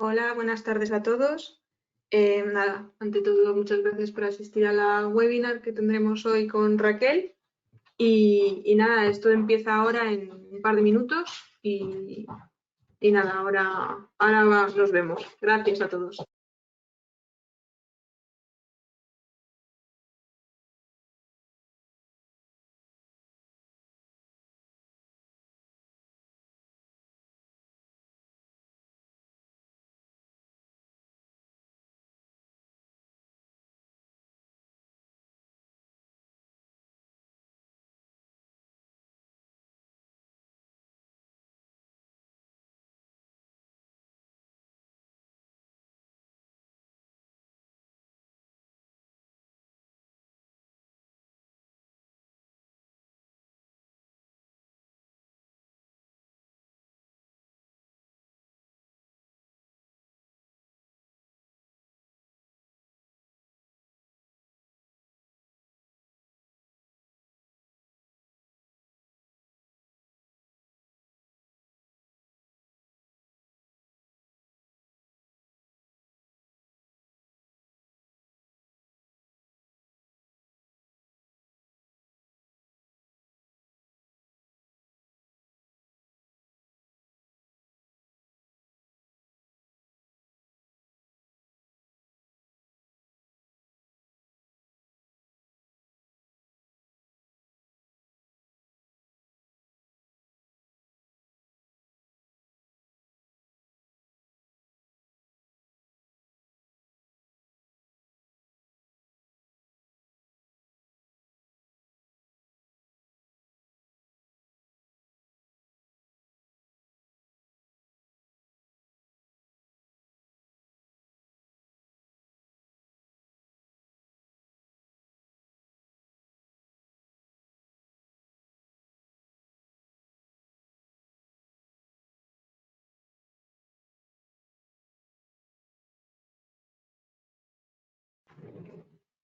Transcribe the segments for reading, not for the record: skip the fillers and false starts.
Hola, buenas tardes a todos. Nada, ante todo, muchas gracias por asistir a la webinar que tendremos hoy con Raquel. Y nada, esto empieza ahora en un par de minutos y nada, ahora nos vemos. Gracias a todos.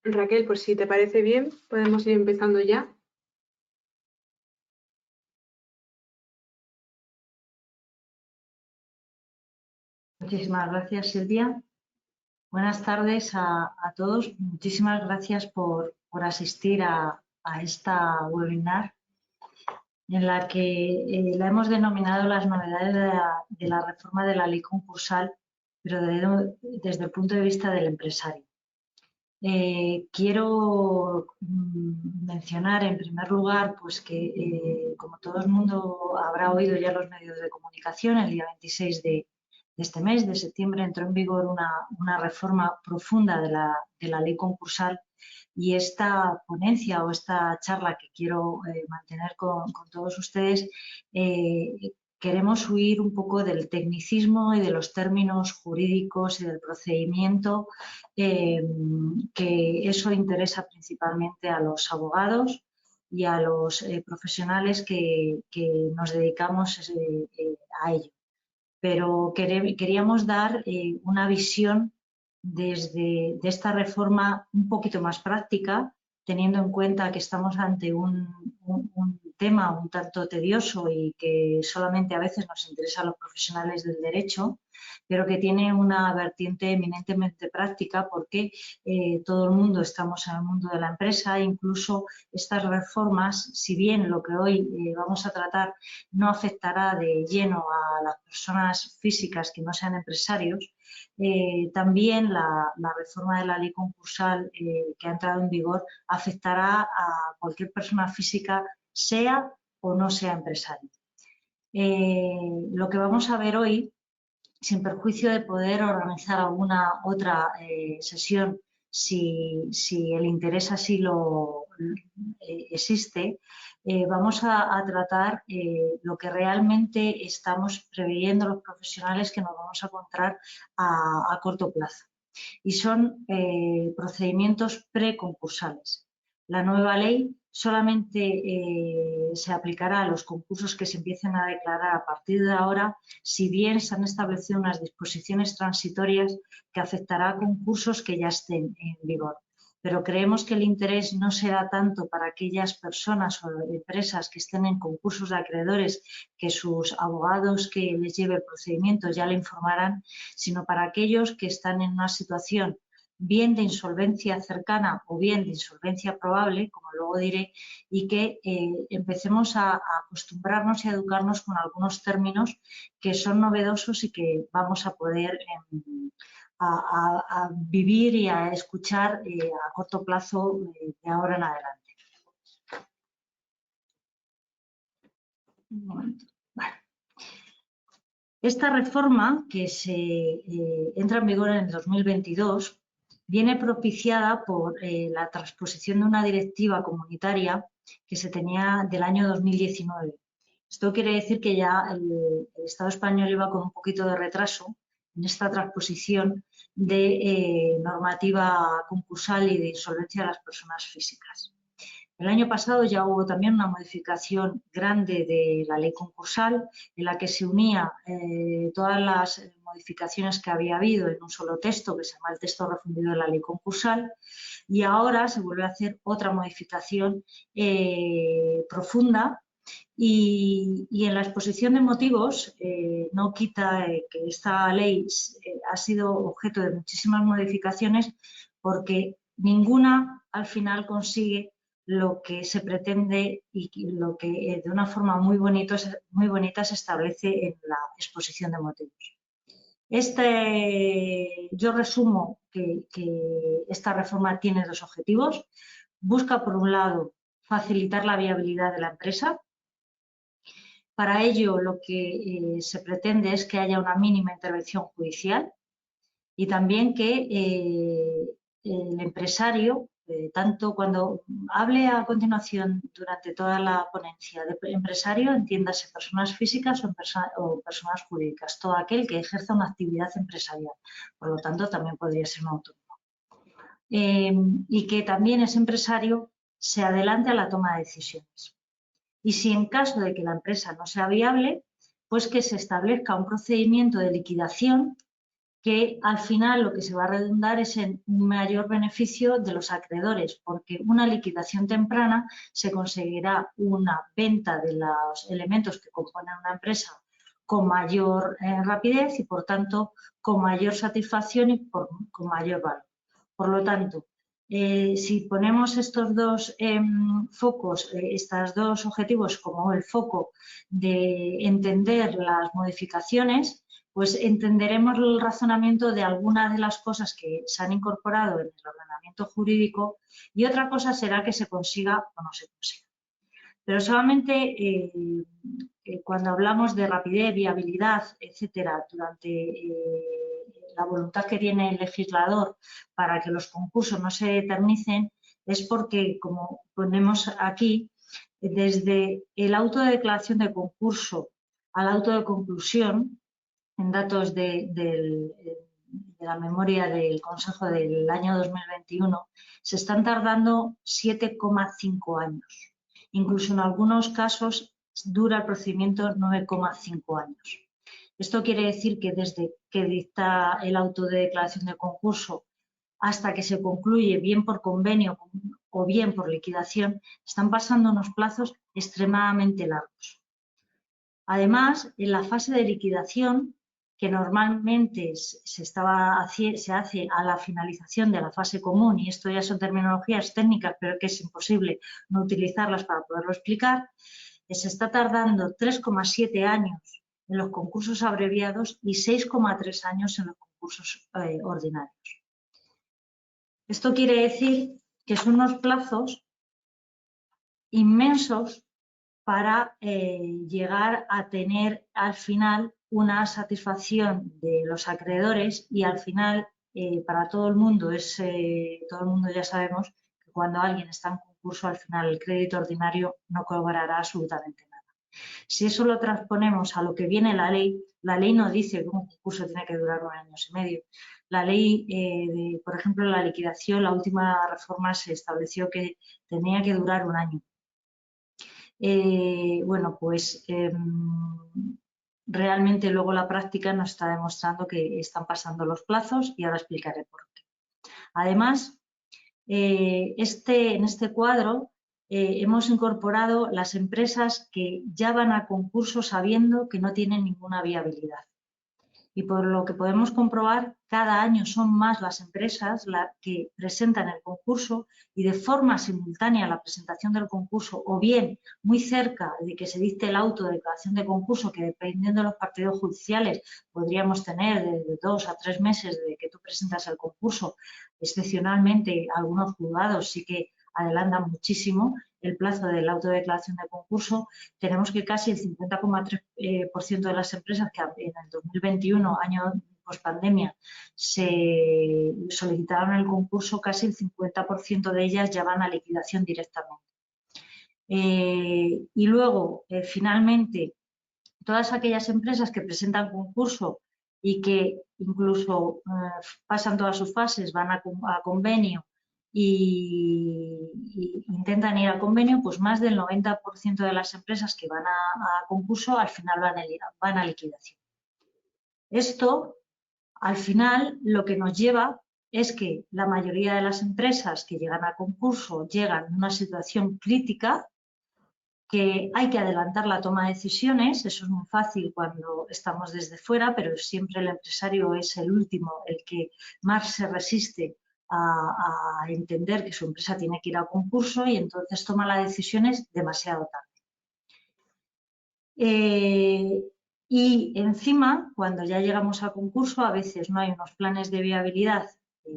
Raquel, pues si te parece bien, podemos ir empezando ya. Muchísimas gracias, Silvia. Buenas tardes a todos. Muchísimas gracias por asistir a esta webinar en la que la hemos denominado las novedades de la reforma de la ley concursal, pero desde el punto de vista del empresario. Quiero mencionar en primer lugar pues que, como todo el mundo habrá oído ya en los medios de comunicación, el día 26 de este mes, de septiembre, entró en vigor una reforma profunda de la ley concursal, y esta ponencia o esta charla que quiero mantener con todos ustedes, queremos huir un poco del tecnicismo y de los términos jurídicos y del procedimiento, que eso interesa principalmente a los abogados y a los profesionales que nos dedicamos a ello. Pero queríamos dar una visión de esta reforma un poquito más práctica, teniendo en cuenta que estamos ante un tema un tanto tedioso y que solamente a veces nos interesa a los profesionales del derecho, pero que tiene una vertiente eminentemente práctica porque todo el mundo estamos en el mundo de la empresa. Incluso estas reformas, si bien lo que hoy vamos a tratar no afectará de lleno a las personas físicas que no sean empresarios, también la reforma de la ley concursal que ha entrado en vigor afectará a cualquier persona física, sea o no sea empresario. Lo que vamos a ver hoy, sin perjuicio de poder organizar alguna otra sesión si el interés así lo existe, vamos a tratar lo que realmente estamos preveyendo los profesionales que nos vamos a encontrar a corto plazo, y son procedimientos preconcursales. La nueva ley solamente se aplicará a los concursos que se empiecen a declarar a partir de ahora, si bien se han establecido unas disposiciones transitorias que afectará a concursos que ya estén en vigor. pero creemos que el interés no será tanto para aquellas personas o empresas que estén en concursos de acreedores, que sus abogados que les lleve el procedimiento ya le informarán, sino para aquellos que están en una situación bien de insolvencia cercana o bien de insolvencia probable, como luego diré, y que empecemos a acostumbrarnos y a educarnos con algunos términos que son novedosos y que vamos a poder a vivir y a escuchar a corto plazo de ahora en adelante. Un momento. Vale. Esta reforma, que entra en vigor en el 2022, viene propiciada por la transposición de una directiva comunitaria que se tenía del año 2019. Esto quiere decir que ya el Estado español iba con un poquito de retraso en esta transposición de normativa concursal y de insolvencia de las personas físicas. El año pasado ya hubo también una modificación grande de la ley concursal en la que se unía todas las modificaciones que había habido en un solo texto, que se llama el texto refundido de la ley concursal, y ahora se vuelve a hacer otra modificación profunda. Y en la exposición de motivos no quita que esta ley ha sido objeto de muchísimas modificaciones porque ninguna al final consigue lo que se pretende y lo que de una forma muy bonita se establece en la exposición de motivos. Yo resumo que esta reforma tiene dos objetivos. Busca, por un lado, facilitar la viabilidad de la empresa. Para ello, lo que se pretende es que haya una mínima intervención judicial y también que el empresario, tanto cuando hable a continuación durante toda la ponencia de empresario, entiéndase personas físicas o personas jurídicas, todo aquel que ejerza una actividad empresarial, por lo tanto también podría ser un autónomo. Y que también ese empresario se adelante a la toma de decisiones. Y si en caso de que la empresa no sea viable, pues que se establezca un procedimiento de liquidación que al final lo que se va a redundar es en un mayor beneficio de los acreedores, porque una liquidación temprana se conseguirá una venta de los elementos que componen una empresa con mayor rapidez y, por tanto, con mayor satisfacción y con mayor valor. Por lo tanto, si ponemos estos dos focos, estos dos objetivos como el foco de entender las modificaciones, pues entenderemos el razonamiento de algunas de las cosas que se han incorporado en el ordenamiento jurídico y otra cosa será que se consiga o no se consiga. Pero solamente cuando hablamos de rapidez, viabilidad, etcétera, durante la voluntad que tiene el legislador para que los concursos no se eternicen, es porque, como ponemos aquí, desde el auto de declaración de concurso al auto de conclusión, en datos de la memoria del Consejo del año 2021, se están tardando 7,5 años. Incluso en algunos casos dura el procedimiento 9,5 años. Esto quiere decir que desde que dicta el auto de declaración de concurso hasta que se concluye, bien por convenio o bien por liquidación, están pasando unos plazos extremadamente largos. Además, en la fase de liquidación, que normalmente se hace a la finalización de la fase común, y esto ya son terminologías técnicas, pero que es imposible no utilizarlas para poderlo explicar, se está tardando 3,7 años en los concursos abreviados y 6,3 años en los concursos ordinarios. Esto quiere decir que son unos plazos inmensos para llegar a tener al final una satisfacción de los acreedores y al final para todo el mundo ya sabemos que cuando alguien está en concurso al final el crédito ordinario no cobrará absolutamente nada. Si eso lo transponemos a lo que viene la ley no dice que un concurso tiene que durar 9 años y medio. La ley, por ejemplo, la liquidación, la última reforma se estableció que tenía que durar 1 año. Bueno, pues realmente luego la práctica nos está demostrando que están pasando los plazos y ahora explicaré por qué. Además, en este cuadro hemos incorporado las empresas que ya van a concurso sabiendo que no tienen ninguna viabilidad. Y por lo que podemos comprobar, cada año son más las empresas las que presentan el concurso y de forma simultánea a la presentación del concurso o bien muy cerca de que se dicte el auto de declaración de concurso, que dependiendo de los partidos judiciales podríamos tener de 2 a 3 meses de que tú presentas el concurso. Excepcionalmente, algunos juzgados sí que adelantan muchísimo el plazo de la autodeclaración de concurso. Tenemos que casi el 50,3% de las empresas que en el 2021, año pospandemia, se solicitaron el concurso, casi el 50% de ellas ya van a liquidación directamente. Y luego, finalmente, todas aquellas empresas que presentan concurso y que incluso pasan todas sus fases, van a convenio y intentan ir a convenio, pues más del 90% de las empresas que van a concurso al final van a liquidación. Esto, al final, lo que nos lleva es que la mayoría de las empresas que llegan a concurso llegan en una situación crítica, que hay que adelantar la toma de decisiones. Eso es muy fácil cuando estamos desde fuera, pero siempre el empresario es el último, el que más se resiste a entender que su empresa tiene que ir a concurso y entonces toma las decisiones demasiado tarde. Y encima, cuando ya llegamos a concurso, a veces no hay unos planes de viabilidad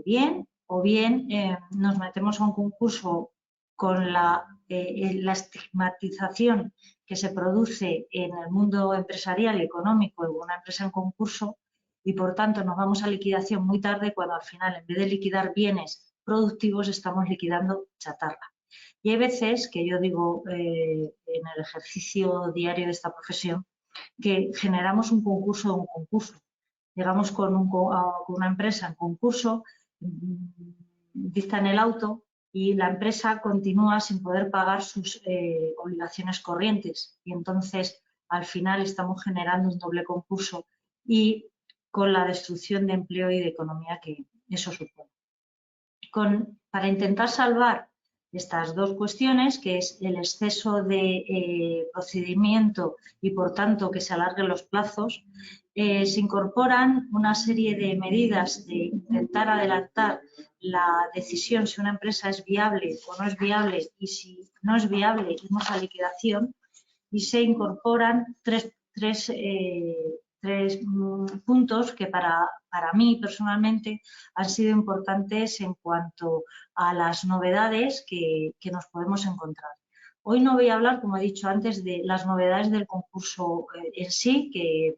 bien, o bien nos metemos a un concurso con la estigmatización que se produce en el mundo empresarial y económico de una empresa en concurso, y por tanto nos vamos a liquidación muy tarde, cuando al final, en vez de liquidar bienes productivos, estamos liquidando chatarra. Y hay veces que yo digo en el ejercicio diario de esta profesión que generamos un concurso de un concurso. Llegamos con una empresa en concurso, dictan el auto y la empresa continúa sin poder pagar sus obligaciones corrientes. Y entonces, al final, estamos generando un doble concurso y con la destrucción de empleo y de economía que eso supone. Para intentar salvar estas dos cuestiones, que es el exceso de procedimiento y, por tanto, que se alarguen los plazos, se incorporan una serie de medidas de intentar adelantar la decisión si una empresa es viable o no es viable, y si no es viable, irnos a liquidación, y se incorporan tres puntos que para mí personalmente han sido importantes en cuanto a las novedades que nos podemos encontrar. Hoy no voy a hablar, como he dicho antes, de las novedades del concurso en sí, que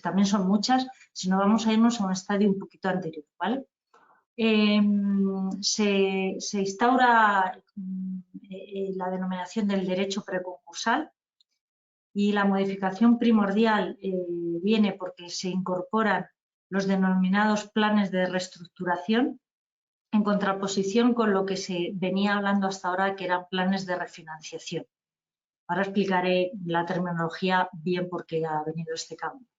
también son muchas, sino vamos a irnos a un estadio un poquito anterior, ¿vale? Se instaura la denominación del derecho preconcursal, y la modificación primordial viene porque se incorporan los denominados planes de reestructuración, en contraposición con lo que se venía hablando hasta ahora, que eran planes de refinanciación. Ahora explicaré la terminología bien por qué ha venido este cambio.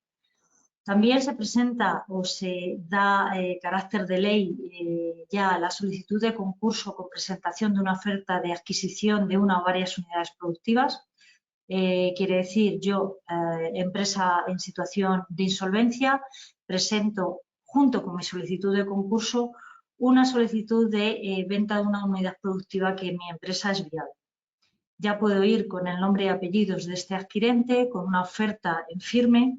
También se presenta o se da carácter de ley ya la solicitud de concurso con presentación de una oferta de adquisición de una o varias unidades productivas. Quiere decir, yo, empresa en situación de insolvencia, presento junto con mi solicitud de concurso una solicitud de venta de una unidad productiva que mi empresa es viable. Ya puedo ir con el nombre y apellidos de este adquirente, con una oferta en firme.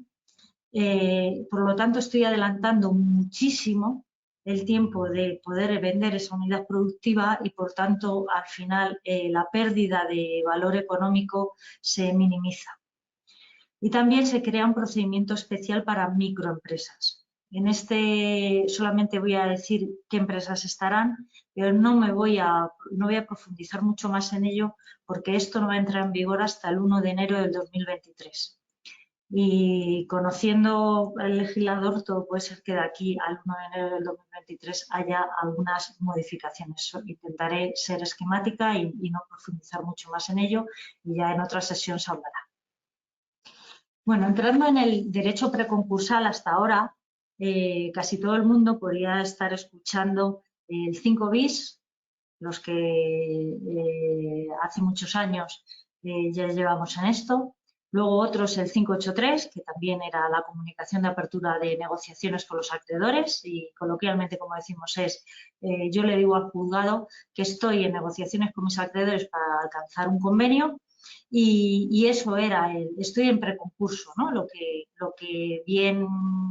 Por lo tanto, estoy adelantando muchísimo el tiempo de poder vender esa unidad productiva y, por tanto, al final la pérdida de valor económico se minimiza. Y también se crea un procedimiento especial para microempresas. En este solamente voy a decir qué empresas estarán, pero no voy a profundizar mucho más en ello, porque esto no va a entrar en vigor hasta el 1 de enero del 2023. Y conociendo al legislador, todo puede ser que de aquí al 1 de enero del 2023 haya algunas modificaciones. Intentaré ser esquemática y no profundizar mucho más en ello, y ya en otra sesión se hablará. Bueno, entrando en el derecho preconcursal, hasta ahora casi todo el mundo podría estar escuchando el 5 bis, los que hace muchos años ya llevamos en esto. Luego otro es el 583, que también era la comunicación de apertura de negociaciones con los acreedores y coloquialmente, como decimos, es yo le digo al juzgado que estoy en negociaciones con mis acreedores para alcanzar un convenio y eso era estoy en preconcurso, ¿no? Lo que bien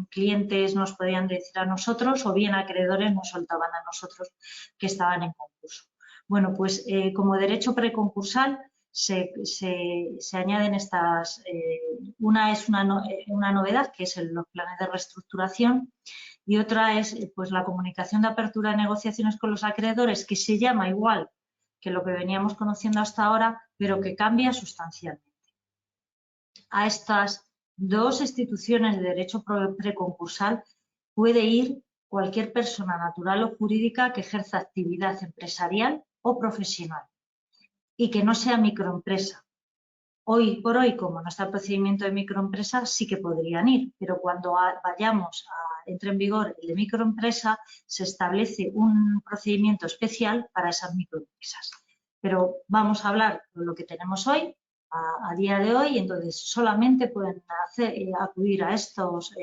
clientes nos podían decir a nosotros o bien acreedores nos soltaban a nosotros que estaban en concurso. Bueno, pues como derecho preconcursal se añaden estas, una es una novedad que es los planes de reestructuración y otra es pues la comunicación de apertura de negociaciones con los acreedores, que se llama igual que lo que veníamos conociendo hasta ahora, pero que cambia sustancialmente. A estas dos instituciones de derecho preconcursal puede ir cualquier persona natural o jurídica que ejerza actividad empresarial o profesional y que no sea microempresa. Hoy por hoy, como no está el procedimiento de microempresa, sí que podrían ir, pero cuando entre en vigor el de microempresa, se establece un procedimiento especial para esas microempresas. Pero vamos a hablar de lo que tenemos hoy, a día de hoy, entonces solamente pueden acudir a estos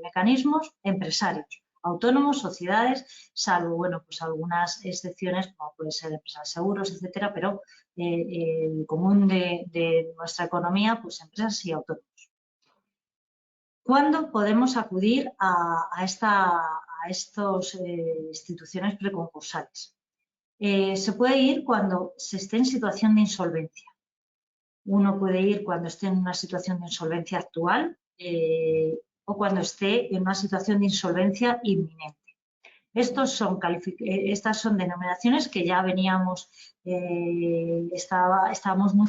mecanismos empresarios, autónomos, sociedades, salvo, bueno, pues algunas excepciones, como puede ser empresas de seguros, etcétera, pero el común de nuestra economía, pues empresas y autónomos. ¿Cuándo podemos acudir a estas instituciones preconcursales? Se puede ir cuando se esté en situación de insolvencia. Uno puede ir cuando esté en una situación de insolvencia actual o cuando esté en una situación de insolvencia inminente. Estas son denominaciones que ya veníamos, estábamos muy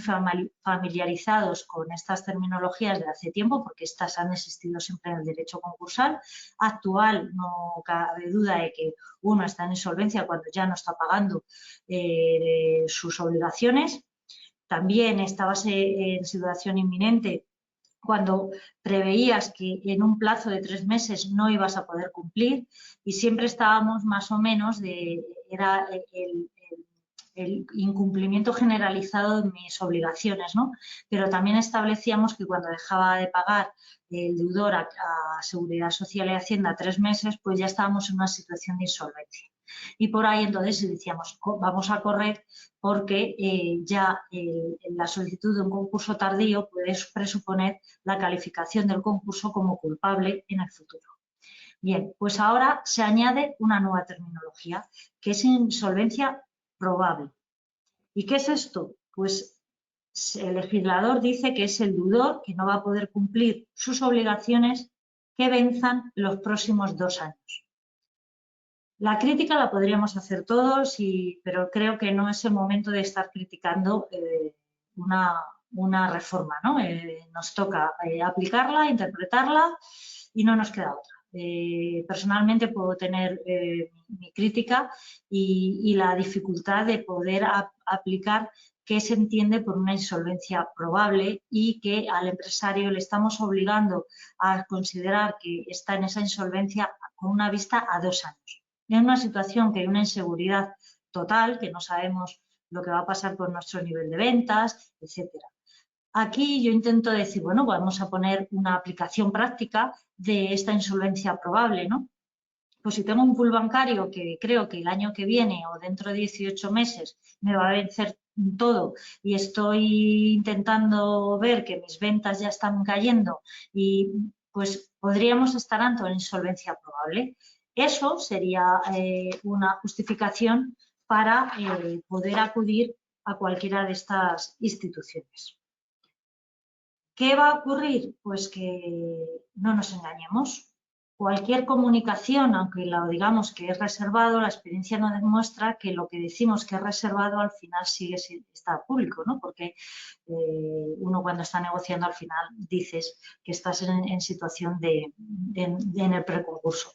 familiarizados con estas terminologías de hace tiempo porque estas han existido siempre en el derecho concursal. Actual, no cabe duda de que uno está en insolvencia cuando ya no está pagando sus obligaciones. También estabas en situación inminente cuando preveías que en un plazo de 3 meses no ibas a poder cumplir y siempre estábamos más o menos era el incumplimiento generalizado de mis obligaciones, ¿no? Pero también establecíamos que cuando dejaba de pagar el deudor a Seguridad Social y Hacienda 3 meses, pues ya estábamos en una situación de insolvencia. Y por ahí entonces decíamos, vamos a correr porque ya la solicitud de un concurso tardío puede presuponer la calificación del concurso como culpable en el futuro. Bien, pues ahora se añade una nueva terminología, que es insolvencia probable. ¿Y qué es esto? Pues el legislador dice que es el deudor que no va a poder cumplir sus obligaciones que venzan los próximos 2 años. La crítica la podríamos hacer todos, pero creo que no es el momento de estar criticando una reforma, ¿no? Nos toca aplicarla, interpretarla y no nos queda otra. Personalmente puedo tener mi crítica y la dificultad de poder aplicar qué se entiende por una insolvencia probable y que al empresario le estamos obligando a considerar que está en esa insolvencia con una vista a 2 años. En una situación que hay una inseguridad total, que no sabemos lo que va a pasar con nuestro nivel de ventas, etcétera. Aquí yo intento decir, bueno, vamos a poner una aplicación práctica de esta insolvencia probable, ¿no? Pues si tengo un pool bancario que creo que el año que viene o dentro de 18 meses me va a vencer todo y estoy intentando ver que mis ventas ya están cayendo y pues podríamos estar ante una insolvencia probable. Eso sería una justificación para poder acudir a cualquiera de estas instituciones. ¿Qué va a ocurrir? Pues que no nos engañemos. Cualquier comunicación, aunque lo digamos que es reservado, la experiencia nos demuestra que lo que decimos que es reservado al final sigue está público, ¿no? Porque uno cuando está negociando al final dices que estás en situación en el preconcurso.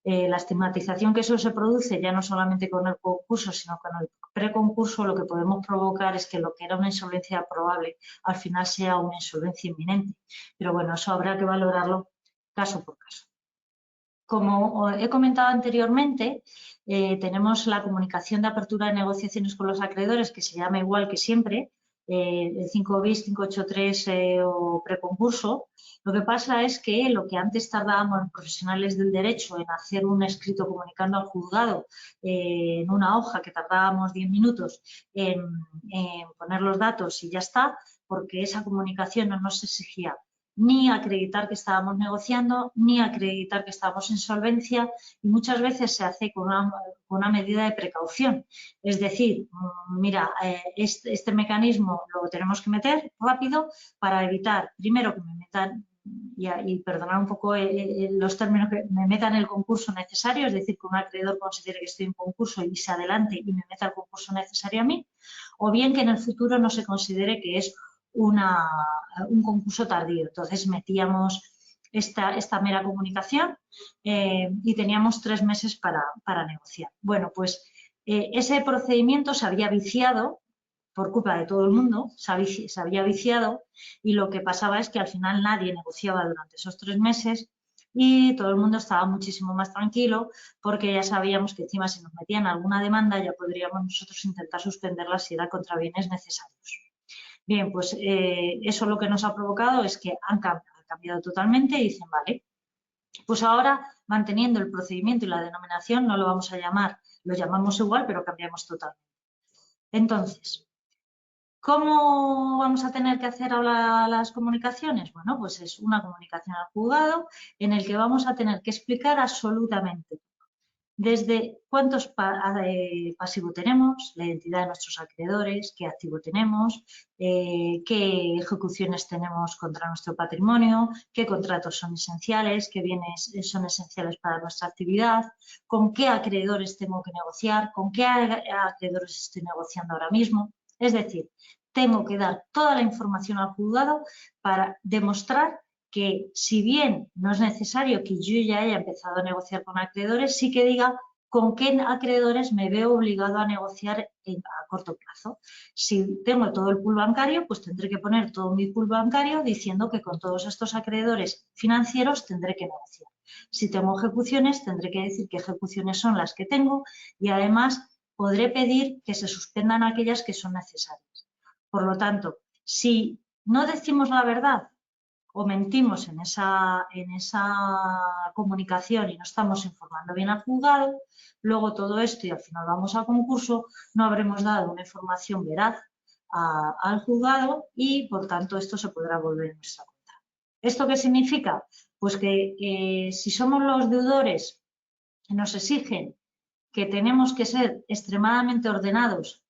La estigmatización que eso se produce ya no solamente con el concurso, sino con el preconcurso, lo que podemos provocar es que lo que era una insolvencia probable al final sea una insolvencia inminente. Pero bueno, eso habrá que valorarlo caso por caso. Como he comentado anteriormente, tenemos la comunicación de apertura de negociaciones con los acreedores, que se llama igual que siempre, el 5 bis, 583 o preconcurso. Lo que pasa es que lo que antes tardábamos los profesionales del derecho en hacer un escrito comunicando al juzgado en una hoja que tardábamos 10 minutos en poner los datos y ya está, porque esa comunicación no nos exigía ni acreditar que estábamos negociando, ni acreditar que estábamos en solvencia, y muchas veces se hace con una medida de precaución. Es decir, mira, este mecanismo lo tenemos que meter rápido para evitar, primero, que me metan, y perdonar un poco los términos, que me metan el concurso necesario, es decir, que un acreedor considere que estoy en concurso y se adelante y me meta el concurso necesario a mí, o bien que en el futuro no se considere que es un concurso tardío. Entonces metíamos esta mera comunicación y teníamos 3 meses para negociar. Bueno, pues ese procedimiento se había viciado por culpa de todo el mundo, se había viciado, y lo que pasaba es que al final nadie negociaba durante esos 3 meses y todo el mundo estaba muchísimo más tranquilo, porque ya sabíamos que encima si nos metían alguna demanda ya podríamos nosotros intentar suspenderla si era contra bienes necesarios. Bien, pues eso lo que nos ha provocado es que han cambiado totalmente y dicen, vale, pues ahora manteniendo el procedimiento y la denominación no lo vamos a llamar, lo llamamos igual, pero cambiamos totalmente. Entonces, ¿cómo vamos a tener que hacer ahora las comunicaciones? Bueno, pues es una comunicación al juzgado en el que vamos a tener que explicar absolutamente todo. Desde cuántos pasivos tenemos, la identidad de nuestros acreedores, qué activo tenemos, qué ejecuciones tenemos contra nuestro patrimonio, qué contratos son esenciales, qué bienes son esenciales para nuestra actividad, con qué acreedores tengo que negociar, con qué acreedores estoy negociando ahora mismo. Es decir, tengo que dar toda la información al juzgado para demostrar que, si bien no es necesario que yo ya haya empezado a negociar con acreedores, sí que diga con qué acreedores me veo obligado a negociar a corto plazo. Si tengo todo el pool bancario, pues tendré que poner todo mi pool bancario diciendo que con todos estos acreedores financieros tendré que negociar. Si tengo ejecuciones, tendré que decir qué ejecuciones son las que tengo, y además podré pedir que se suspendan aquellas que son necesarias. Por lo tanto, si no decimos la verdad o mentimos en esa comunicación y no estamos informando bien al juzgado, luego todo esto y al final vamos a concurso, no habremos dado una información veraz al juzgado y, por tanto, esto se podrá volver en nuestra contra. ¿Esto qué significa? Pues que si somos los deudores, nos exigen que tenemos que ser extremadamente ordenados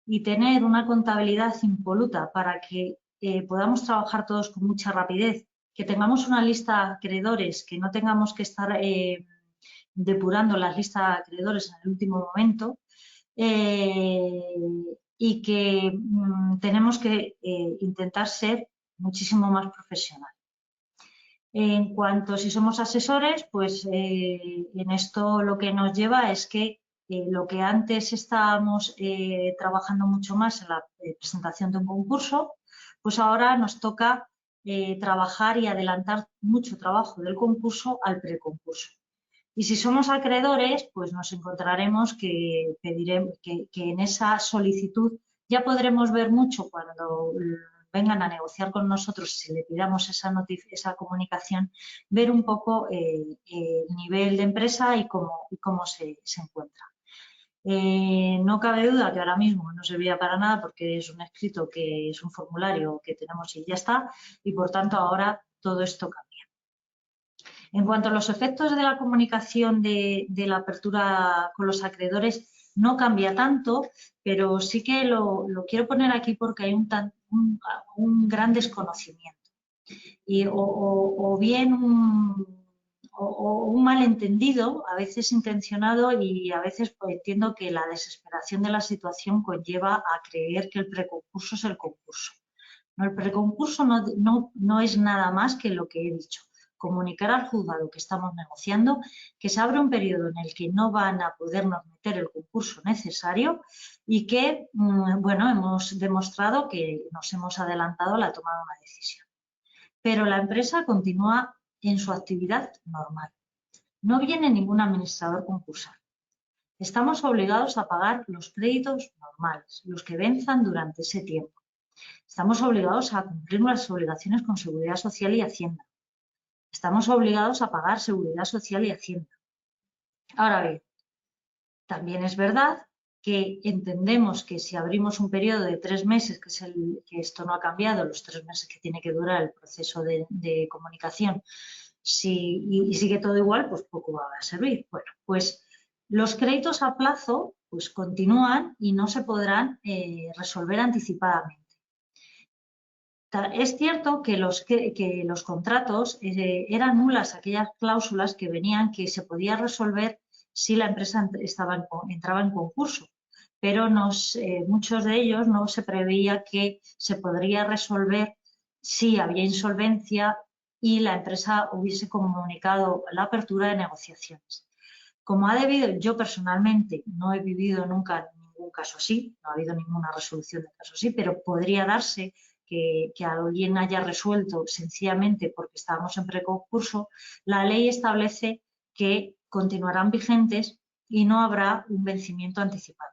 y tener una contabilidad impoluta para que podamos trabajar todos con mucha rapidez, que tengamos una lista de acreedores, que no tengamos que estar depurando las listas de acreedores en el último momento, y que tenemos que intentar ser muchísimo más profesional. En cuanto si somos asesores, pues en esto lo que nos lleva es que lo que antes estábamos trabajando mucho más en la presentación de un concurso, pues ahora nos toca trabajar y adelantar mucho trabajo del concurso al preconcurso. Y si somos acreedores, pues nos encontraremos que pediremos que en esa solicitud ya podremos ver mucho cuando vengan a negociar con nosotros, si le pidamos esa comunicación, ver un poco el nivel de empresa y cómo se encuentra. No cabe duda que ahora mismo no servía para nada, porque es un escrito que es un formulario que tenemos y ya está, y por tanto ahora todo esto cambia. En cuanto a los efectos de la comunicación de la apertura con los acreedores, no cambia tanto, pero sí que lo quiero poner aquí porque hay un gran desconocimiento o bien un malentendido, a veces intencionado, y a veces pues, entiendo que la desesperación de la situación conlleva a creer que el preconcurso es el concurso. No, el preconcurso no es nada más que lo que he dicho: comunicar al juzgado que estamos negociando, que se abre un periodo en el que no van a podernos meter el concurso necesario y que, bueno, hemos demostrado que nos hemos adelantado a la toma de una decisión. Pero la empresa continúa en su actividad normal. no viene ningún administrador concursal. Estamos obligados a pagar los créditos normales, los que venzan durante ese tiempo. Estamos obligados a cumplir las obligaciones con Seguridad Social y Hacienda. Estamos obligados a pagar Seguridad Social y Hacienda. Ahora bien, también es verdad que entendemos que si abrimos un periodo de 3 meses, que esto no ha cambiado, los 3 meses que tiene que durar el proceso de comunicación, y sigue todo igual, pues poco va a servir. Bueno, pues los créditos a plazo pues continúan y no se podrán resolver anticipadamente. Es cierto que los contratos eran nulas aquellas cláusulas que venían que se podía resolver si la empresa entraba en concurso, pero muchos de ellos no se preveía que se podría resolver si había insolvencia y la empresa hubiese comunicado la apertura de negociaciones. Como yo personalmente no he vivido nunca ningún caso así, no ha habido ninguna resolución de caso así, pero podría darse que alguien haya resuelto sencillamente porque estábamos en preconcurso, la ley establece que continuarán vigentes y no habrá un vencimiento anticipado.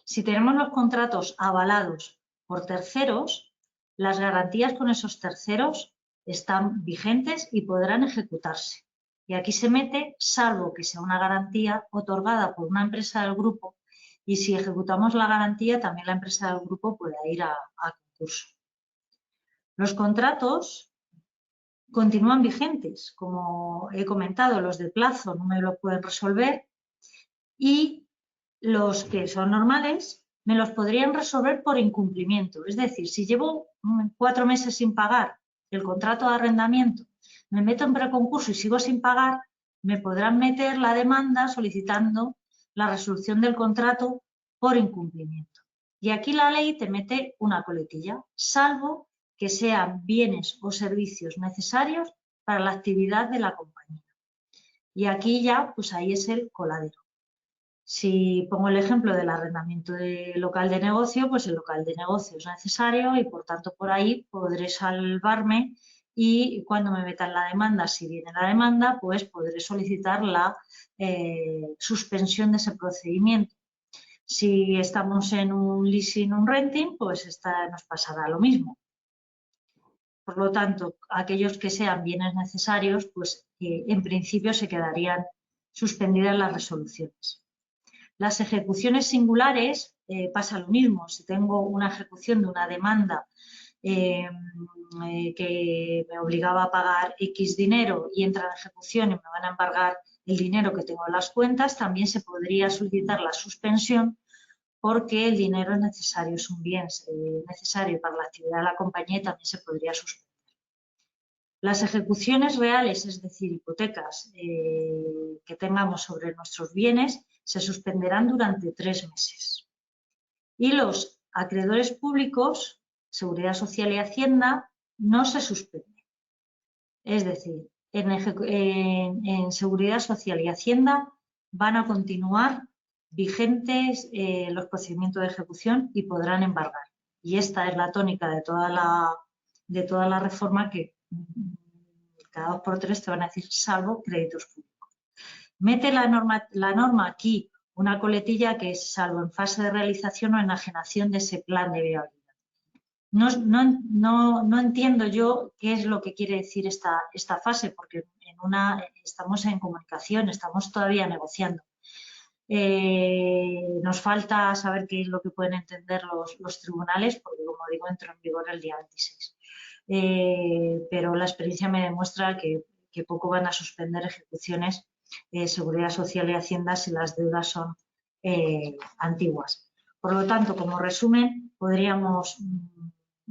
Si tenemos los contratos avalados por terceros, las garantías con esos terceros están vigentes y podrán ejecutarse. Y aquí se mete, salvo que sea una garantía otorgada por una empresa del grupo, y si ejecutamos la garantía, también la empresa del grupo puede ir a concurso. Los contratos continúan vigentes, como he comentado, los de plazo no me lo pueden resolver y los que son normales me los podrían resolver por incumplimiento. Es decir, si llevo 4 meses sin pagar el contrato de arrendamiento, me meto en preconcurso y sigo sin pagar, me podrán meter la demanda solicitando la resolución del contrato por incumplimiento. Y aquí la ley te mete una coletilla, salvo que sean bienes o servicios necesarios para la actividad de la compañía. Y aquí ya, pues ahí es el coladero. Si pongo el ejemplo del arrendamiento de local de negocio, pues el local de negocio es necesario y por tanto por ahí podré salvarme y cuando me metan la demanda, si viene la demanda, pues podré solicitar la suspensión de ese procedimiento. Si estamos en un leasing, un renting, pues nos pasará lo mismo. Por lo tanto, aquellos que sean bienes necesarios, pues en principio se quedarían suspendidas las resoluciones. Las ejecuciones singulares pasa lo mismo. Si tengo una ejecución de una demanda que me obligaba a pagar X dinero y entra en ejecución y me van a embargar el dinero que tengo en las cuentas, también se podría solicitar la suspensión porque el dinero es necesario, es un bien necesario para la actividad de la compañía y también se podría suspender. Las ejecuciones reales, es decir, hipotecas que tengamos sobre nuestros bienes, se suspenderán durante 3 meses. Y los acreedores públicos, Seguridad Social y Hacienda, no se suspenden. Es decir, en Seguridad Social y Hacienda van a continuar vigentes los procedimientos de ejecución y podrán embargar. Y esta es la tónica de toda la reforma que cada 2 por 3 te van a decir salvo créditos públicos. Mete la norma aquí una coletilla que es salvo en fase de realización o enajenación de ese plan de viabilidad. No entiendo yo qué es lo que quiere decir esta fase, porque estamos en comunicación, estamos todavía negociando. Nos falta saber qué es lo que pueden entender los tribunales, porque como digo, entró en vigor el día 26. Pero la experiencia me demuestra que poco van a suspender ejecuciones Seguridad Social y Hacienda si las deudas son antiguas. Por lo tanto, como resumen, podríamos,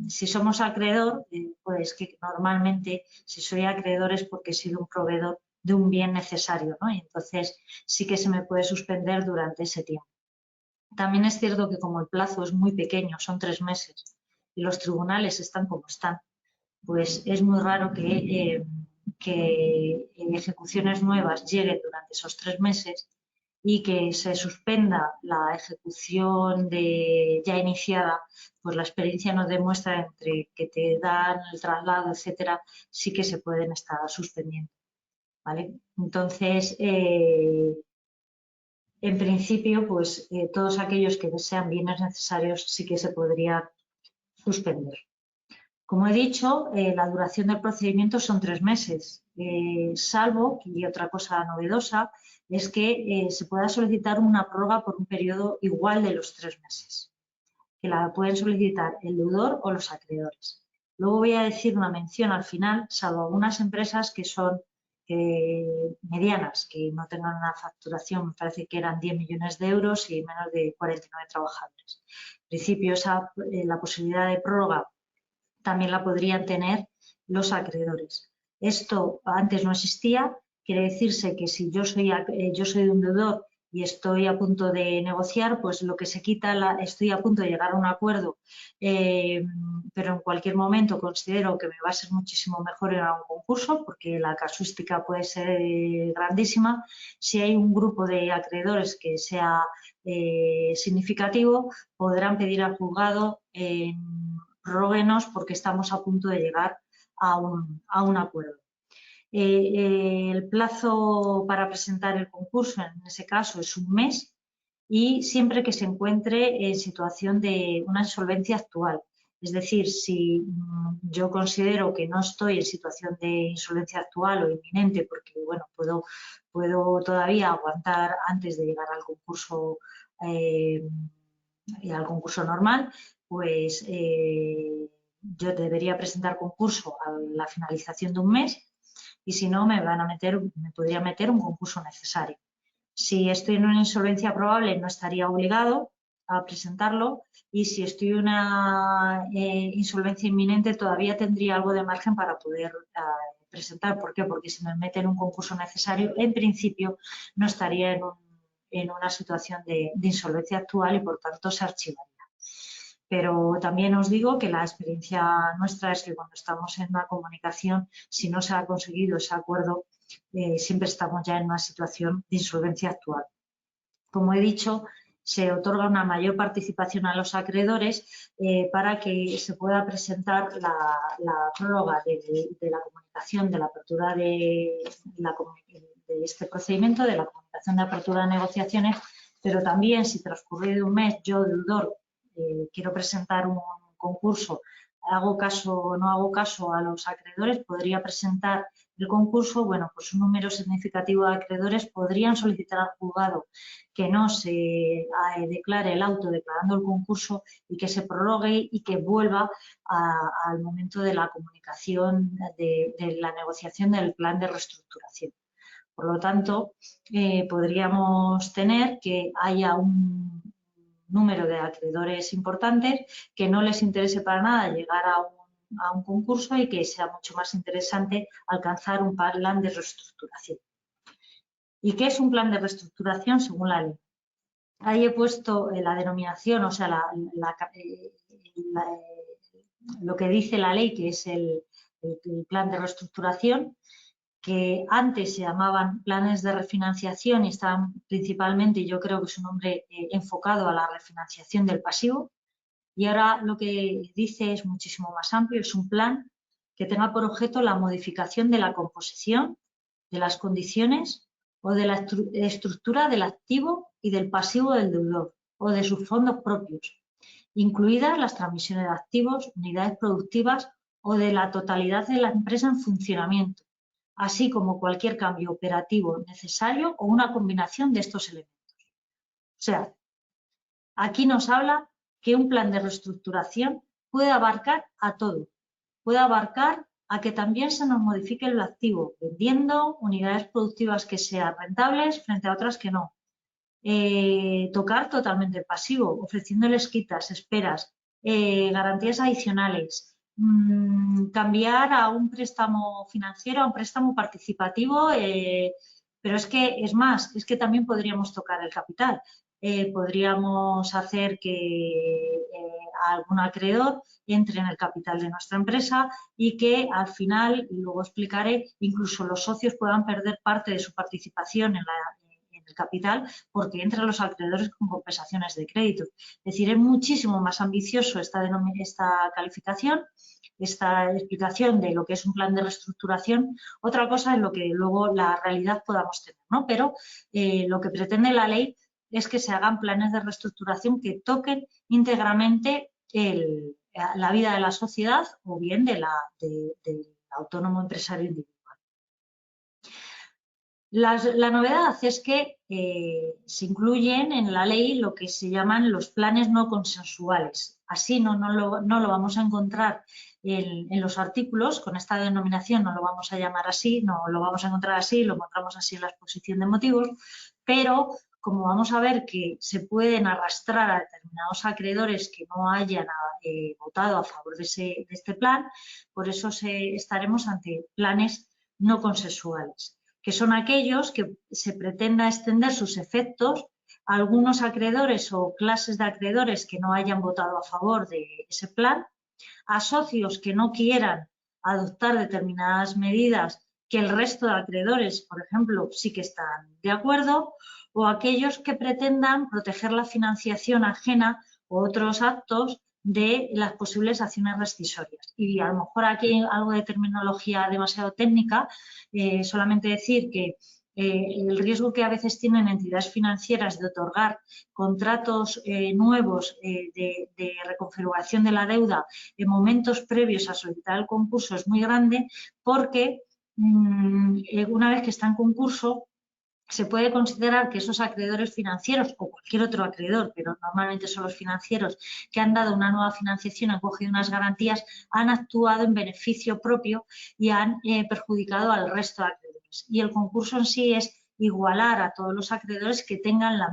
si somos acreedor, pues que normalmente si soy acreedor es porque he sido un proveedor de un bien necesario, ¿no? Y entonces sí que se me puede suspender durante ese tiempo. También es cierto que como el plazo es muy pequeño, son 3 meses, y los tribunales están como están, pues es muy raro que ejecuciones nuevas lleguen durante esos 3 meses y que se suspenda la ejecución ya iniciada, pues la experiencia nos demuestra entre que te dan el traslado, etcétera, sí que se pueden estar suspendiendo. ¿vale? Entonces, en principio, pues todos aquellos que sean bienes necesarios sí que se podría suspender. Como he dicho, la duración del procedimiento son 3 meses, salvo, y otra cosa novedosa, es que se pueda solicitar una prórroga por un periodo igual de los 3 meses, que la pueden solicitar el deudor o los acreedores. Luego voy a decir una mención al final, salvo algunas empresas que son medianas, que no tengan una facturación, me parece que eran 10 millones de euros y menos de 49 trabajadores. En principio, la posibilidad de prórroga también la podrían tener los acreedores. Esto antes no existía, quiere decirse que si yo soy un deudor y estoy a punto de negociar, pues lo que se quita, estoy a punto de llegar a un acuerdo, pero en cualquier momento considero que me va a ser muchísimo mejor ir a un concurso porque la casuística puede ser grandísima. Si hay un grupo de acreedores que sea significativo, podrán pedir al juzgado prórroguenos porque estamos a punto de llegar a un acuerdo. El plazo para presentar el concurso en ese caso es 1 mes y siempre que se encuentre en situación de una insolvencia actual. Es decir, si yo considero que no estoy en situación de insolvencia actual o inminente porque bueno, puedo todavía aguantar antes de llegar al concurso normal, pues yo debería presentar concurso a la finalización de 1 mes y si no me podría meter un concurso necesario. Si estoy en una insolvencia probable no estaría obligado a presentarlo y si estoy en una insolvencia inminente todavía tendría algo de margen para poder presentar. ¿Por qué? Porque si me mete en un concurso necesario, en principio no estaría en una situación de insolvencia actual y por tanto se archivaría. Pero también os digo que la experiencia nuestra es que cuando estamos en una comunicación, si no se ha conseguido ese acuerdo, siempre estamos ya en una situación de insolvencia actual. Como he dicho, se otorga una mayor participación a los acreedores para que se pueda presentar la prórroga de la comunicación, de la apertura de este procedimiento, de la comunicación de apertura de negociaciones, pero también si transcurrido 1 mes yo, deudor, quiero presentar un concurso, hago caso o no hago caso a los acreedores, podría presentar el concurso, bueno, pues un número significativo de acreedores podrían solicitar al juzgado que no se declare el auto declarando el concurso y que se prorrogue y que vuelva al momento de la comunicación de la negociación del plan de reestructuración. Por lo tanto, podríamos tener que haya un número de acreedores importantes que no les interese para nada llegar a un concurso y que sea mucho más interesante alcanzar un plan de reestructuración. ¿Y qué es un plan de reestructuración según la ley? Ahí he puesto la denominación, o sea, lo que dice la ley, que es el plan de reestructuración, que antes se llamaban planes de refinanciación y estaban principalmente, yo creo que es un nombre enfocado a la refinanciación del pasivo, y ahora lo que dice es muchísimo más amplio, es un plan que tenga por objeto la modificación de la composición, de las condiciones o de la estructura del activo y del pasivo del deudor o de sus fondos propios, incluidas las transmisiones de activos, unidades productivas o de la totalidad de la empresa en funcionamiento, así como cualquier cambio operativo necesario o una combinación de estos elementos. O sea, aquí nos habla que un plan de reestructuración puede abarcar a todo, puede abarcar a que también se nos modifique el activo, vendiendo unidades productivas que sean rentables frente a otras que no. Tocar totalmente el pasivo, ofreciéndoles quitas, esperas, garantías adicionales, cambiar a un préstamo financiero a un préstamo participativo, pero es que también podríamos tocar el capital. Podríamos hacer que algún acreedor entre en el capital de nuestra empresa y que al final, y luego explicaré, incluso los socios puedan perder parte de su participación en el capital porque entran los acreedores con compensaciones de crédito. Es decir, es muchísimo más ambicioso esta calificación, esta explicación de lo que es un plan de reestructuración. Otra cosa es lo que luego la realidad podamos tener, ¿no? Pero lo que pretende la ley es que se hagan planes de reestructuración que toquen íntegramente la vida de la sociedad o bien del autónomo empresario individual. La novedad es que se incluyen en la ley lo que se llaman los planes no consensuales. Así no lo vamos a encontrar en los artículos, con esta denominación no lo vamos a llamar así, no lo vamos a encontrar así, lo encontramos así en la exposición de motivos, pero como vamos a ver que se pueden arrastrar a determinados acreedores que no hayan votado a favor de este plan, por eso estaremos ante planes no consensuales, que son aquellos que se pretenda extender sus efectos a algunos acreedores o clases de acreedores que no hayan votado a favor de ese plan, a socios que no quieran adoptar determinadas medidas que el resto de acreedores, por ejemplo, sí que están de acuerdo, o aquellos que pretendan proteger la financiación ajena u otros actos de las posibles acciones rescisorias. Y a lo mejor aquí hay algo de terminología demasiado técnica, solamente decir que el riesgo que a veces tienen entidades financieras de otorgar contratos nuevos de reconfiguración de la deuda en momentos previos a solicitar el concurso es muy grande porque una vez que está en concurso se puede considerar que esos acreedores financieros o cualquier otro acreedor, pero normalmente son los financieros, que han dado una nueva financiación, han cogido unas garantías, han actuado en beneficio propio y han perjudicado al resto de acreedores. Y el concurso en sí es igualar a todos los acreedores que tengan la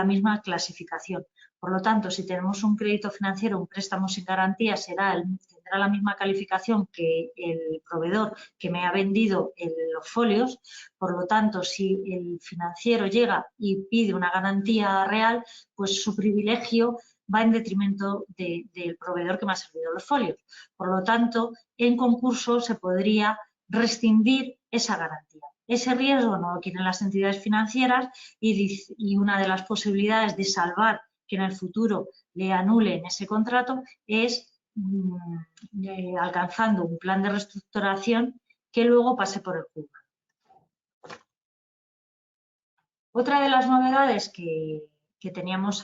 misma clasificación. Por lo tanto, si tenemos un crédito financiero, un préstamo sin garantía, tendrá la misma calificación que el proveedor que me ha vendido los folios. Por lo tanto, si el financiero llega y pide una garantía real, pues su privilegio va en detrimento del proveedor que me ha servido los folios. Por lo tanto, en concurso se podría rescindir esa garantía. Ese riesgo no lo quieren las entidades financieras y una de las posibilidades de salvar que en el futuro le anulen ese contrato es alcanzando un plan de reestructuración que luego pase por el juzgado. Otra de las novedades que tenemos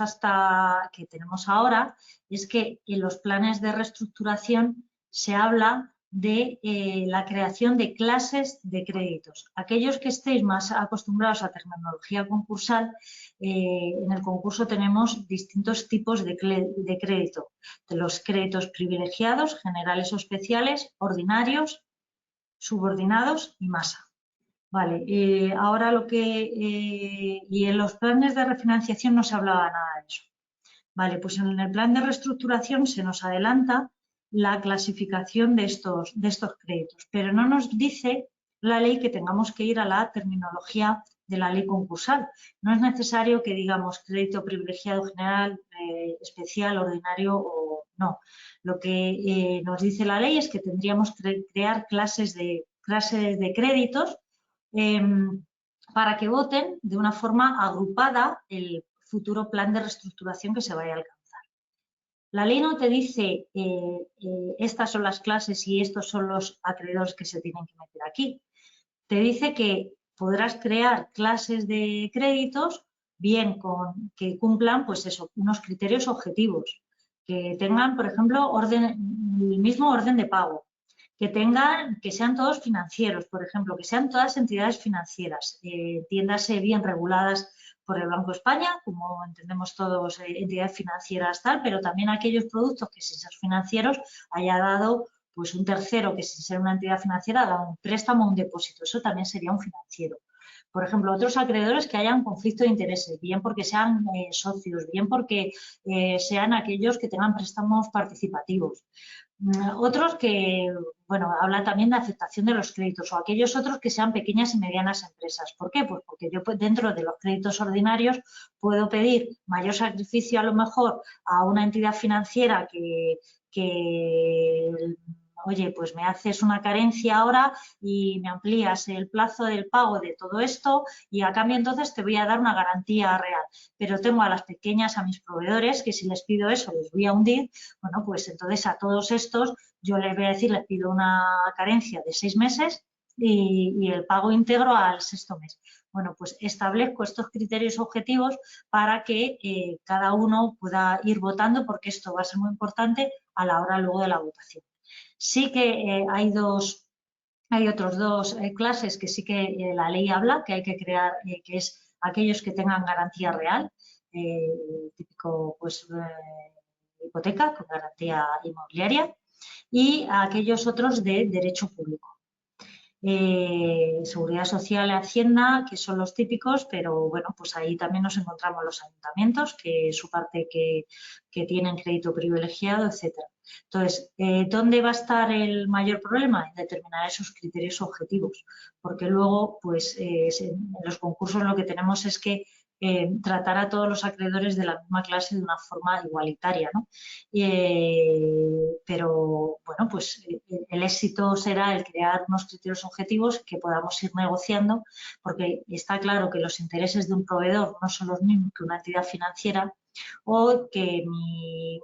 ahora es que en los planes de reestructuración se habla de la creación de clases de créditos. Aquellos que estéis más acostumbrados a terminología concursal, en el concurso tenemos distintos tipos de crédito. De los créditos privilegiados, generales o especiales, ordinarios, subordinados y masa. Vale, ahora y en los planes de refinanciación no se hablaba nada de eso. Vale, pues en el plan de reestructuración se nos adelanta la clasificación de estos créditos, pero no nos dice la ley que tengamos que ir a la terminología de la ley concursal. No es necesario que digamos crédito privilegiado general, especial, ordinario o no. Lo que nos dice la ley es que tendríamos que crear clases de créditos para que voten de una forma agrupada el futuro plan de reestructuración que se vaya a alcanzar. La ley no te dice estas son las clases y estos son los acreedores que se tienen que meter aquí. Te dice que podrás crear clases de créditos bien que cumplan pues eso, unos criterios objetivos, que tengan, por ejemplo, el mismo orden de pago, que sean todos financieros, por ejemplo, que sean todas entidades financieras, entiéndase bien reguladas por el Banco de España, como entendemos todos, entidades financieras tal, pero también aquellos productos que sin ser financieros haya dado pues un tercero que sin ser una entidad financiera ha dado un préstamo o un depósito, eso también sería un financiero. Por ejemplo, otros acreedores que hayan conflicto de intereses, bien porque sean socios, bien porque sean aquellos que tengan préstamos participativos. Otros que, bueno, hablan también de aceptación de los créditos o aquellos otros que sean pequeñas y medianas empresas. ¿Por qué? Pues porque yo dentro de los créditos ordinarios puedo pedir mayor sacrificio a lo mejor a una entidad financiera que oye, pues me haces una carencia ahora y me amplías el plazo del pago de todo esto y a cambio entonces te voy a dar una garantía real. Pero tengo a las pequeñas, a mis proveedores, que si les pido eso les voy a hundir, bueno, pues entonces a todos estos yo les voy a decir, les pido una carencia de 6 meses y el pago íntegro al 6.º mes. Bueno, pues establezco estos criterios objetivos para que cada uno pueda ir votando, porque esto va a ser muy importante a la hora luego de la votación. Sí que hay otros dos clases que sí que la ley habla, que hay que crear, que es aquellos que tengan garantía real, típico pues hipoteca con garantía inmobiliaria, y aquellos otros de derecho público. Seguridad Social y Hacienda, que son los típicos, pero bueno, pues ahí también nos encontramos los ayuntamientos, que su parte que tienen crédito privilegiado, etcétera. Entonces, ¿dónde va a estar el mayor problema? En determinar esos criterios objetivos, porque luego, pues, en los concursos lo que tenemos es que tratar a todos los acreedores de la misma clase de una forma igualitaria, ¿no? Pero, bueno, pues el éxito será el crear unos criterios objetivos que podamos ir negociando, porque está claro que los intereses de un proveedor no son los mismos que una entidad financiera o que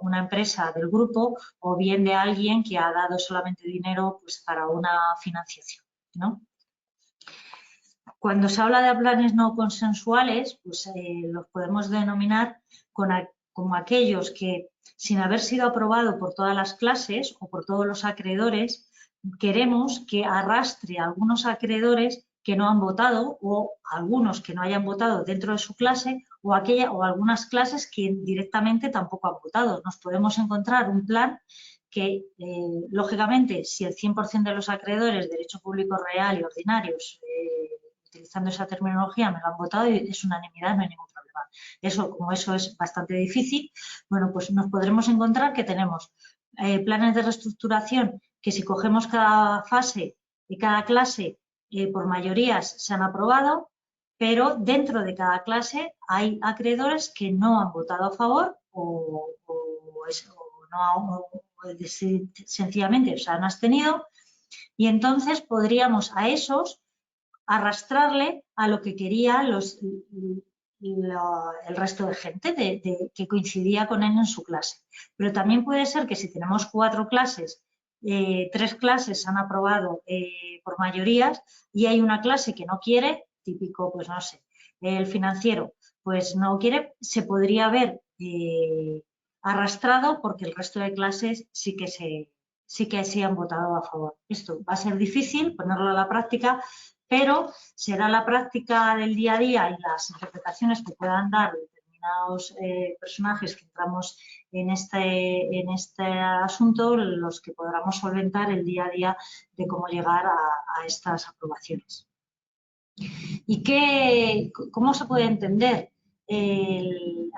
una empresa del grupo o bien de alguien que ha dado solamente dinero pues, para una financiación, ¿no? Cuando se habla de planes no consensuales, pues los podemos denominar como aquellos que, sin haber sido aprobado por todas las clases o por todos los acreedores, queremos que arrastre a algunos acreedores que no han votado o algunos que no hayan votado dentro de su clase o algunas clases que directamente tampoco han votado. Nos podemos encontrar un plan que, lógicamente, si el 100% de los acreedores de derecho público real y ordinarios utilizando esa terminología, me lo han votado y es unanimidad, no hay ningún problema. Eso, como eso es bastante difícil, bueno, pues nos podremos encontrar que tenemos planes de reestructuración que si cogemos cada fase y cada clase por mayorías se han aprobado, pero dentro de cada clase hay acreedores que no han votado a favor o sencillamente se han abstenido y entonces podríamos a esos arrastrarle a lo que quería el resto de gente que coincidía con él en su clase. Pero también puede ser que si tenemos 4 clases, 3 clases han aprobado por mayorías y hay una clase que no quiere, típico, pues no sé, el financiero, pues no quiere, se podría ver arrastrado porque el resto de clases sí que se han votado a favor. Esto va a ser difícil ponerlo a la práctica, pero será la práctica del día a día y las interpretaciones que puedan dar determinados personajes que entramos en este asunto los que podamos solventar el día a día de cómo llegar a estas aprobaciones. ¿Y cómo se puede entender el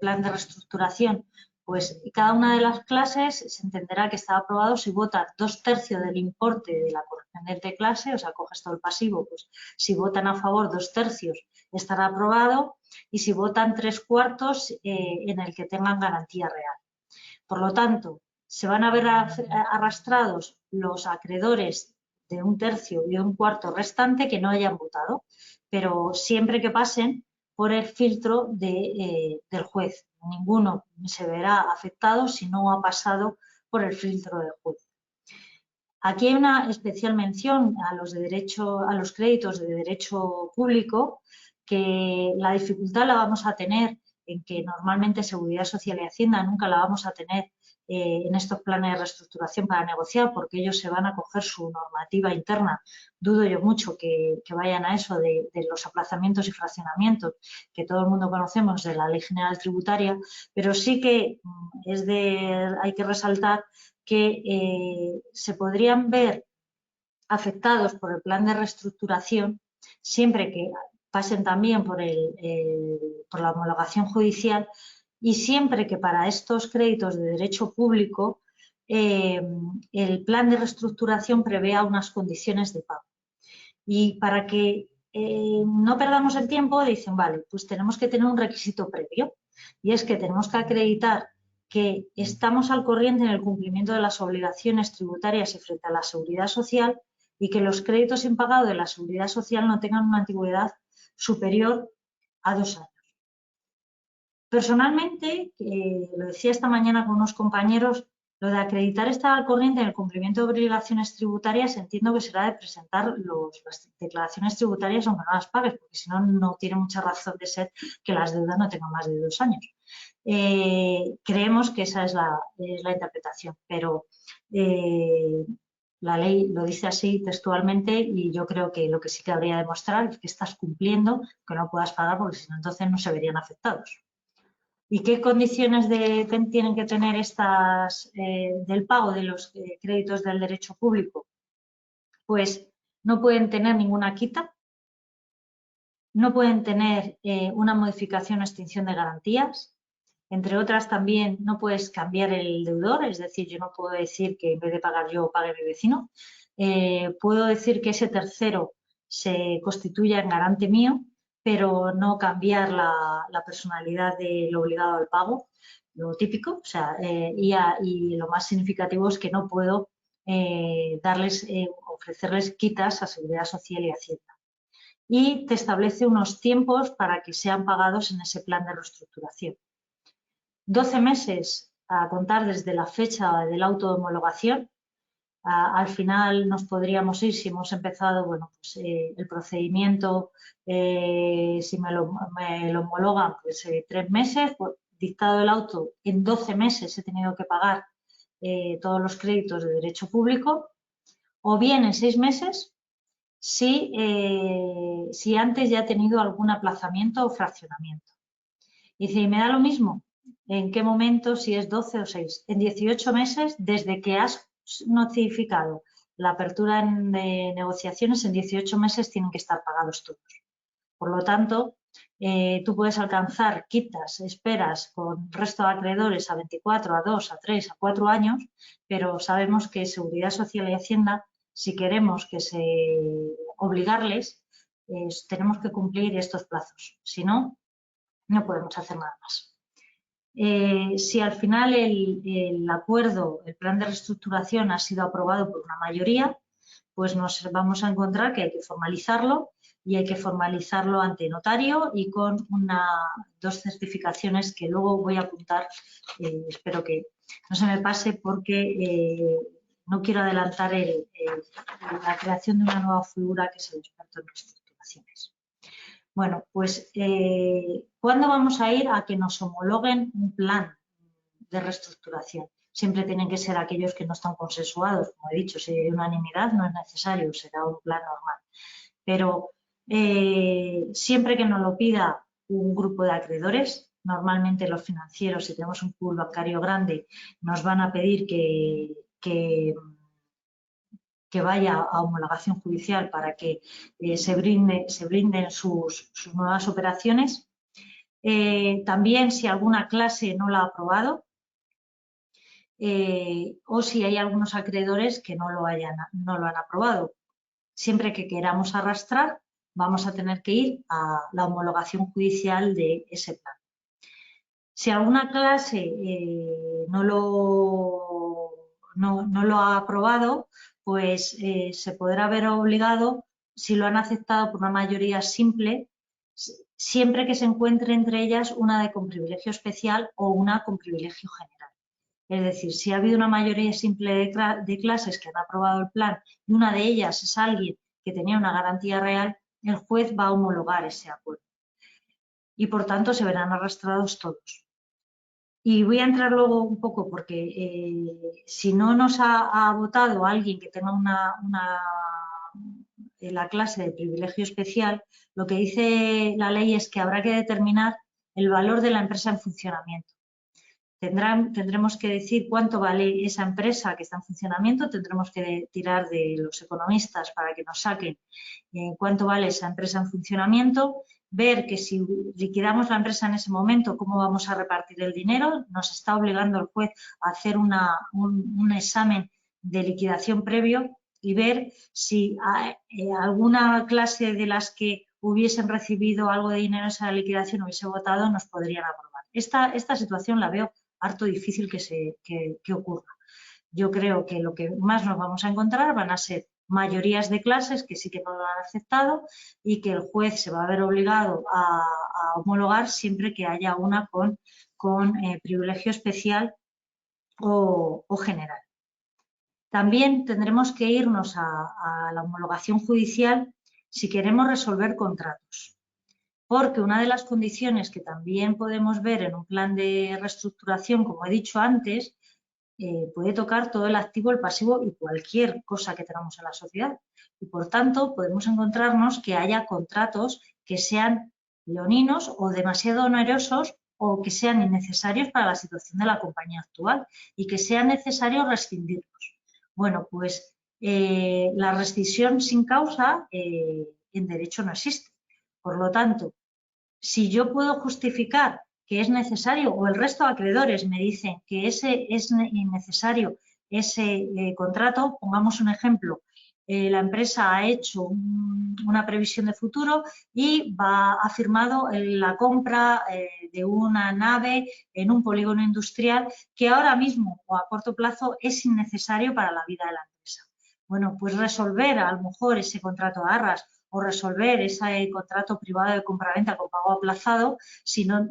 plan de reestructuración? Pues cada una de las clases se entenderá que está aprobado si votan 2/3 del importe de la correspondiente clase, o sea, coges todo el pasivo, pues si votan a favor 2/3 estará aprobado y si votan 3/4 en el que tengan garantía real. Por lo tanto, se van a ver arrastrados los acreedores de 1/3 y de 1/4 restante que no hayan votado, pero siempre que pasen por el filtro del juez. Ninguno se verá afectado si no ha pasado por el filtro del juez. Aquí hay una especial mención a los créditos de derecho público, que la dificultad la vamos a tener en que normalmente Seguridad Social y Hacienda nunca la vamos a tener en estos planes de reestructuración para negociar, porque ellos se van a coger su normativa interna. Dudo yo mucho que vayan a eso de los aplazamientos y fraccionamientos que todo el mundo conocemos de la Ley General Tributaria, pero sí que hay que resaltar que se podrían ver afectados por el plan de reestructuración siempre que pasen también por la homologación judicial y siempre que para estos créditos de derecho público el plan de reestructuración prevea unas condiciones de pago. Y para que no perdamos el tiempo, dicen, vale, pues tenemos que tener un requisito previo y es que tenemos que acreditar que estamos al corriente en el cumplimiento de las obligaciones tributarias y frente a la seguridad social y que los créditos impagados de la seguridad social no tengan una antigüedad superior a 2 años. Personalmente, lo decía esta mañana con unos compañeros, lo de acreditar estar al corriente en el cumplimiento de obligaciones tributarias entiendo que será de presentar las declaraciones tributarias aunque no las pagues, porque si no, no tiene mucha razón de ser que las deudas no tengan más de 2 años. Creemos que esa es la interpretación, pero la ley lo dice así textualmente y yo creo que lo que sí que habría de demostrar es que estás cumpliendo, que no puedas pagar, porque si no, entonces no se verían afectados. ¿Y qué condiciones tienen que tener estas del pago de los créditos del derecho público? Pues no pueden tener ninguna quita, no pueden tener una modificación o extinción de garantías, entre otras también no puedes cambiar el deudor, es decir, yo no puedo decir que en vez de pagar yo pague mi vecino, puedo decir que ese tercero se constituya en garante mío, pero no cambiar la personalidad del obligado al pago, lo típico, o sea, y lo más significativo es que no puedo ofrecerles quitas a Seguridad Social y Hacienda. Y te establece unos tiempos para que sean pagados en ese plan de reestructuración. 12 meses a contar desde la fecha de la auto de homologación. Al final nos podríamos ir, si hemos empezado, bueno, pues el procedimiento, si me lo homologan, pues 3 meses, pues, dictado el auto, en 12 meses he tenido que pagar todos los créditos de derecho público, o bien en 6 meses si antes ya he tenido algún aplazamiento o fraccionamiento. Y dice, ¿y me da lo mismo? ¿En qué momento, si es 12 o 6? En 18 meses, desde que has notificado la apertura de negociaciones, en 18 meses tienen que estar pagados todos. Por lo tanto, tú puedes alcanzar quitas, esperas con resto de acreedores a 24, a 2, a 3, a 4 años, pero sabemos que Seguridad Social y Hacienda, si queremos obligarles, tenemos que cumplir estos plazos. Si no, no podemos hacer nada más. Si al final el acuerdo, el plan de reestructuración ha sido aprobado por una mayoría, pues nos vamos a encontrar que hay que formalizarlo y hay que formalizarlo ante notario y con 2 certificaciones que luego voy a apuntar. Espero que no se me pase porque no quiero adelantar la creación de una nueva figura que es el experto en reestructuraciones. Bueno, pues, ¿cuándo vamos a ir a que nos homologuen un plan de reestructuración? Siempre tienen que ser aquellos que no están consensuados. Como he dicho, si hay unanimidad no es necesario, será un plan normal. Pero siempre que nos lo pida un grupo de acreedores, normalmente los financieros, si tenemos un pool bancario grande, nos van a pedir que vaya a homologación judicial para que se brinden sus nuevas operaciones. También si alguna clase no la ha aprobado o si hay algunos acreedores que no lo han aprobado. Siempre que queramos arrastrar, vamos a tener que ir a la homologación judicial de ese plan. Si alguna clase no lo ha aprobado, pues se podrá ver obligado, si lo han aceptado por una mayoría simple, siempre que se encuentre entre ellas una con privilegio especial o una con privilegio general. Es decir, si ha habido una mayoría simple de clases que han aprobado el plan y una de ellas es alguien que tenía una garantía real, el juez va a homologar ese acuerdo. Y por tanto se verán arrastrados todos. Y voy a entrar luego un poco porque si no nos ha votado alguien que tenga la clase de privilegio especial, lo que dice la ley es que habrá que determinar el valor de la empresa en funcionamiento. Tendremos que decir cuánto vale esa empresa que está en funcionamiento, tendremos que tirar de los economistas para que nos saquen cuánto vale esa empresa en funcionamiento, ver que si liquidamos la empresa en ese momento, cómo vamos a repartir el dinero. Nos está obligando el juez a hacer un examen de liquidación previo y ver si alguna clase de las que hubiesen recibido algo de dinero en esa liquidación hubiese votado, nos podrían aprobar. Esta situación la veo harto difícil que ocurra. Yo creo que lo que más nos vamos a encontrar van a ser mayorías de clases que sí que no lo han aceptado y que el juez se va a ver obligado a homologar siempre que haya una con privilegio especial o general. También tendremos que irnos a la homologación judicial si queremos resolver contratos, porque una de las condiciones que también podemos ver en un plan de reestructuración, como he dicho antes, puede tocar todo el activo, el pasivo y cualquier cosa que tengamos en la sociedad. Y por tanto, podemos encontrarnos que haya contratos que sean leoninos o demasiado onerosos o que sean innecesarios para la situación de la compañía actual y que sea necesario rescindirlos. Bueno, pues la rescisión sin causa en derecho no existe. Por lo tanto, si yo puedo justificar que es necesario o el resto de acreedores me dicen que ese es innecesario ese contrato, pongamos un ejemplo, la empresa ha hecho una previsión de futuro y ha firmado la compra de una nave en un polígono industrial que ahora mismo o a corto plazo es innecesario para la vida de la empresa. Bueno, pues resolver a lo mejor ese contrato a arras o resolver ese contrato privado de compraventa con pago aplazado, si no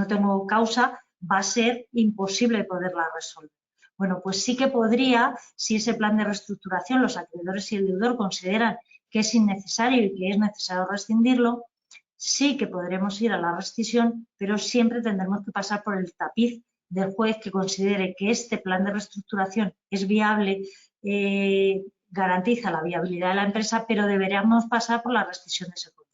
tengo causa, va a ser imposible poderla resolver. Bueno, pues sí que podría, si ese plan de reestructuración los acreedores y el deudor consideran que es innecesario y que es necesario rescindirlo, sí que podremos ir a la rescisión, pero siempre tendremos que pasar por el tapiz del juez que considere que este plan de reestructuración es viable, garantiza la viabilidad de la empresa, pero deberíamos pasar por la rescisión de ese contrato.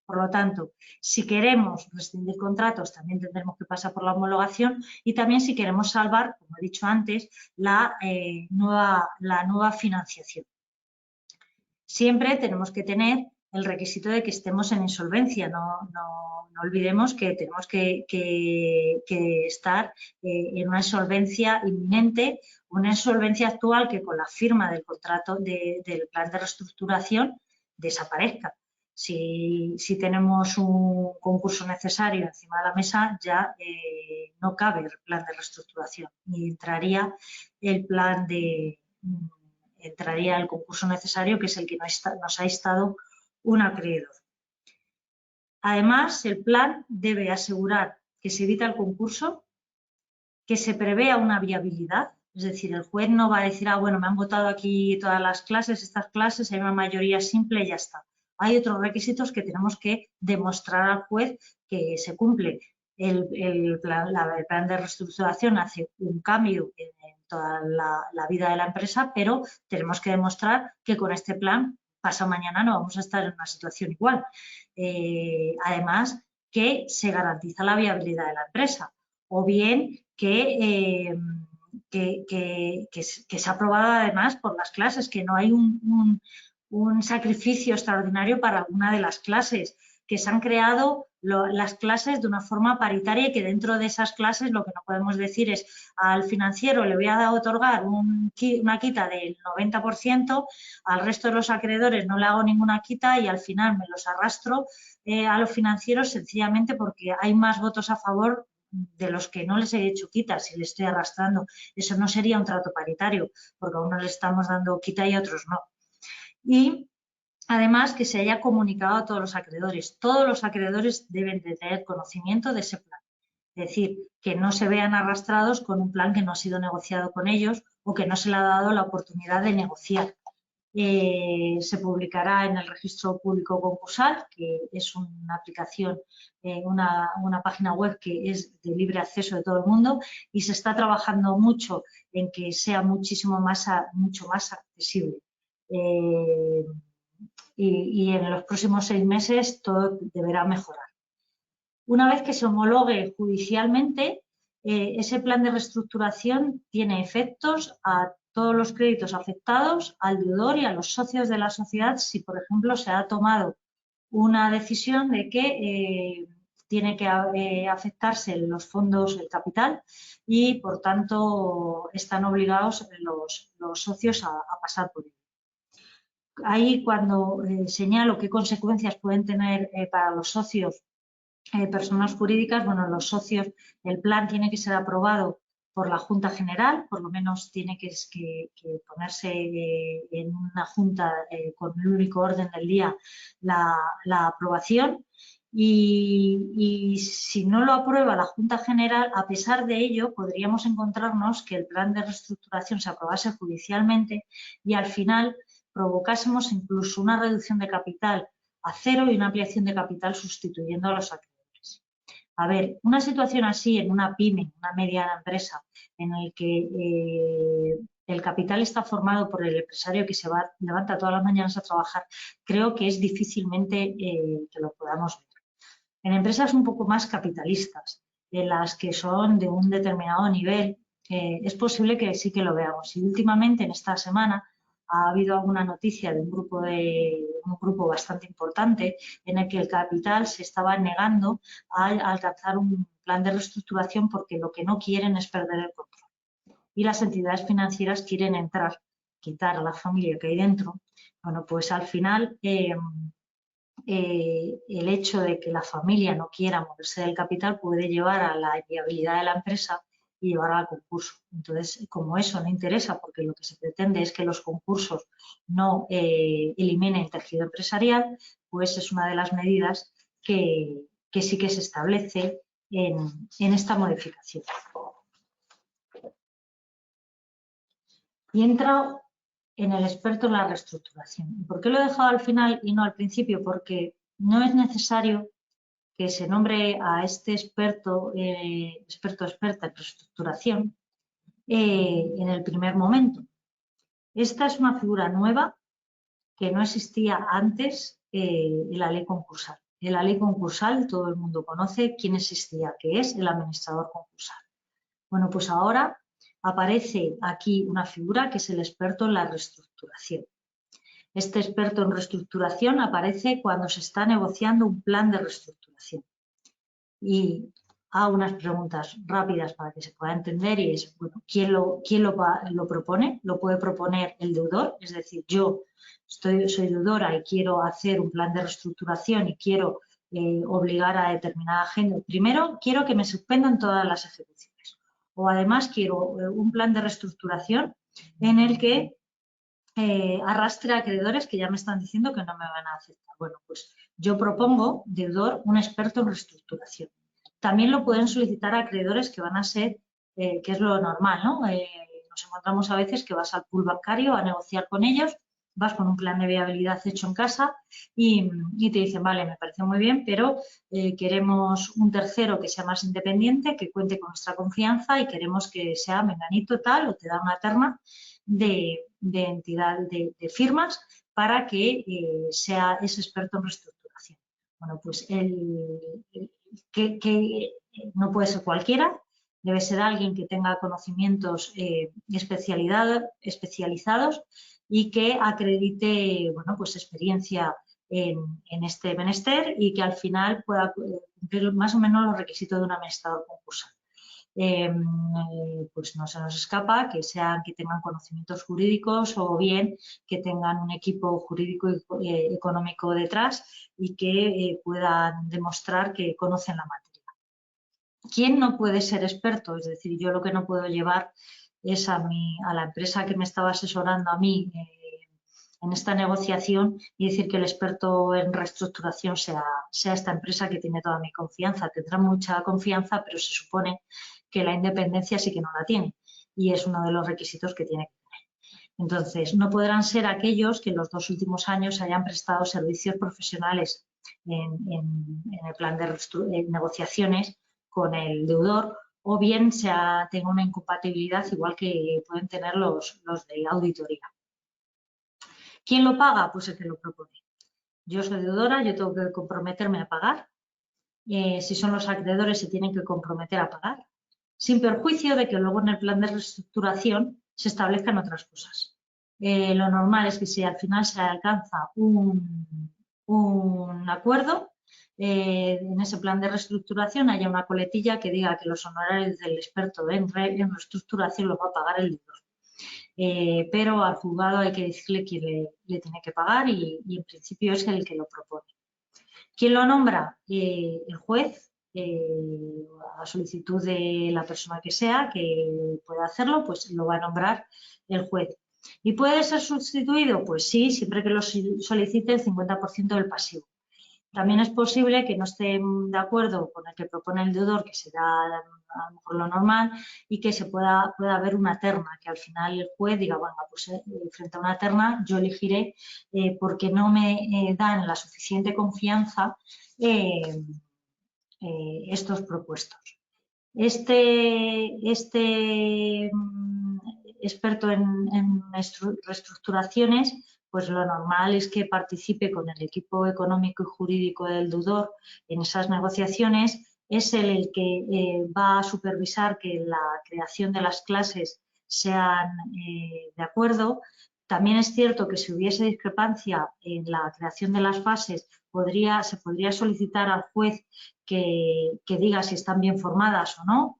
Por lo tanto, si queremos rescindir contratos, también tendremos que pasar por la homologación y también si queremos salvar, como he dicho antes, la nueva financiación. Siempre tenemos que tener el requisito de que estemos en insolvencia. No olvidemos que tenemos que estar en una insolvencia inminente, una insolvencia actual que con la firma del contrato del plan de reestructuración desaparezca. Si tenemos un concurso necesario encima de la mesa, ya no cabe el plan de reestructuración y entraría el concurso necesario, que es el que nos ha instado un acreedor. Además, el plan debe asegurar que se evita el concurso, que se prevea una viabilidad, es decir, el juez no va a decir, bueno, me han votado aquí todas las clases, estas clases, hay una mayoría simple y ya está. Hay otros requisitos que tenemos que demostrar al juez que se cumple. El plan de reestructuración hace un cambio en toda la vida de la empresa, pero tenemos que demostrar que con este plan, pasado mañana, no vamos a estar en una situación igual. Además, que se garantiza la viabilidad de la empresa, o bien que se ha aprobado además por las clases, que no hay un sacrificio extraordinario para una de las clases, que se han creado las clases de una forma paritaria y que dentro de esas clases lo que no podemos decir es al financiero le voy a otorgar una quita del 90%, al resto de los acreedores no le hago ninguna quita y al final me los arrastro a los financieros sencillamente porque hay más votos a favor de los que no les he hecho quita, si les estoy arrastrando. Eso no sería un trato paritario, porque a unos le estamos dando quita y a otros no. Y además que se haya comunicado a todos los acreedores. Todos los acreedores deben de tener conocimiento de ese plan. Es decir, que no se vean arrastrados con un plan que no ha sido negociado con ellos o que no se le ha dado la oportunidad de negociar. Se publicará en el registro público concursal, que es una aplicación, una página web que es de libre acceso de todo el mundo y se está trabajando mucho en que sea mucho más accesible. Y en los próximos 6 meses todo deberá mejorar. Una vez que se homologue judicialmente, ese plan de reestructuración tiene efectos a todos los créditos afectados, al deudor y a los socios de la sociedad si, por ejemplo, se ha tomado una decisión de que tiene que afectarse los fondos, el capital y, por tanto, están obligados los socios a pasar por ello. Ahí cuando señalo qué consecuencias pueden tener para los socios personas jurídicas, bueno, los socios, el plan tiene que ser aprobado por la Junta General, por lo menos tiene que ponerse en una junta con el único orden del día la aprobación. Y si no lo aprueba la Junta General, a pesar de ello, podríamos encontrarnos que el plan de reestructuración se aprobase judicialmente y al final provocásemos incluso una reducción de capital a cero y una ampliación de capital sustituyendo a los acreedores. A ver, una situación así en una pyme, una mediana empresa, en el que el capital está formado por el empresario que levanta todas las mañanas a trabajar, creo que es difícilmente que lo podamos ver. En empresas un poco más capitalistas, en las que son de un determinado nivel, es posible que sí que lo veamos. Y últimamente, en esta semana, ha habido alguna noticia de un grupo bastante importante en el que el capital se estaba negando a alcanzar un plan de reestructuración porque lo que no quieren es perder el control. Y las entidades financieras quieren entrar, quitar a la familia que hay dentro. Bueno, pues al final el hecho de que la familia no quiera moverse del capital puede llevar a la inviabilidad de la empresa y llevar al concurso. Entonces, como eso no interesa, porque lo que se pretende es que los concursos no eliminen el tejido empresarial, pues es una de las medidas que sí que se establece en esta modificación. Y entra en el experto en la reestructuración. ¿Por qué lo he dejado al final y no al principio? Porque no es necesario que se nombre a este experta en reestructuración en el primer momento. Esta es una figura nueva que no existía antes en la ley concursal. En la ley concursal todo el mundo conoce quién existía, que es el administrador concursal. Bueno, pues ahora aparece aquí una figura que es el experto en la reestructuración. Este experto en reestructuración aparece cuando se está negociando un plan de reestructuración. Y hago unas preguntas rápidas para que se pueda entender y es, bueno, ¿quién lo propone? ¿Lo puede proponer el deudor? Es decir, yo soy deudora y quiero hacer un plan de reestructuración y quiero obligar a determinada gente. Primero, quiero que me suspendan todas las ejecuciones. O además quiero un plan de reestructuración en el que arrastre a acreedores que ya me están diciendo que no me van a aceptar. Bueno, pues yo propongo, deudor, un experto en reestructuración. También lo pueden solicitar acreedores que van a ser, que es lo normal, ¿no? Nos encontramos a veces que vas al pool bancario a negociar con ellos, vas con un plan de viabilidad hecho en casa y te dicen, vale, me parece muy bien, pero queremos un tercero que sea más independiente, que cuente con nuestra confianza y queremos que sea menganito tal, o te da una terna de entidad de firmas para que sea ese experto en reestructuración. Bueno, pues que no puede ser cualquiera, debe ser alguien que tenga conocimientos especializados y que acredite, bueno, pues experiencia en este menester y que al final pueda cumplir más o menos los requisitos de un administrador concursal. Pues no se nos escapa que tengan conocimientos jurídicos o bien que tengan un equipo jurídico y económico detrás y que puedan demostrar que conocen la materia. ¿Quién no puede ser experto? Es decir, yo lo que no puedo llevar es a la empresa que me estaba asesorando a mí en esta negociación y decir que el experto en reestructuración sea esta empresa que tiene toda mi confianza. Tendrá mucha confianza, pero se supone que la independencia sí que no la tiene y es uno de los requisitos que tiene que tener. Entonces, no podrán ser aquellos que en los 2 últimos años hayan prestado servicios profesionales en el plan de negociaciones con el deudor o bien tenga una incompatibilidad igual que pueden tener los de auditoría. ¿Quién lo paga? Pues el que lo propone. Yo soy deudora, yo tengo que comprometerme a pagar. Si son los acreedores, se tienen que comprometer a pagar, sin perjuicio de que luego en el plan de reestructuración se establezcan otras cosas. Lo normal es que si al final se alcanza un acuerdo, en ese plan de reestructuración haya una coletilla que diga que los honorarios del experto en reestructuración los va a pagar el deudor. Pero al juzgado hay que decirle quién le tiene que pagar y en principio es el que lo propone. ¿Quién lo nombra? El juez, a solicitud de la persona que sea que pueda hacerlo, pues lo va a nombrar el juez. ¿Y puede ser sustituido? Pues sí, siempre que lo solicite el 50% del pasivo. También es posible que no estén de acuerdo con el que propone el deudor, que será a lo mejor lo normal, y que pueda haber una terna, que al final el juez diga, bueno, pues frente a una terna yo elegiré porque no me dan la suficiente confianza estos propuestos. Este experto en reestructuraciones, pues lo normal es que participe con el equipo económico y jurídico del deudor en esas negociaciones. Es él el que va a supervisar que la creación de las clases sean de acuerdo. También es cierto que si hubiese discrepancia en la creación de las fases, se podría solicitar al juez que diga si están bien formadas o no.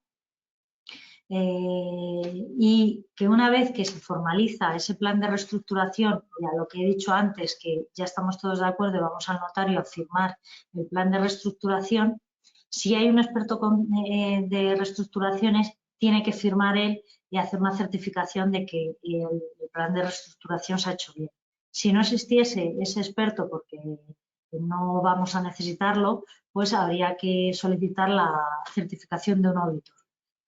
Y que una vez que se formaliza ese plan de reestructuración, y a lo que he dicho antes, que ya estamos todos de acuerdo y vamos al notario a firmar el plan de reestructuración, si hay un experto de reestructuraciones, tiene que firmar él y hacer una certificación de que el plan de reestructuración se ha hecho bien. Si no existiese ese experto, porque no vamos a necesitarlo, pues habría que solicitar la certificación de un auditor.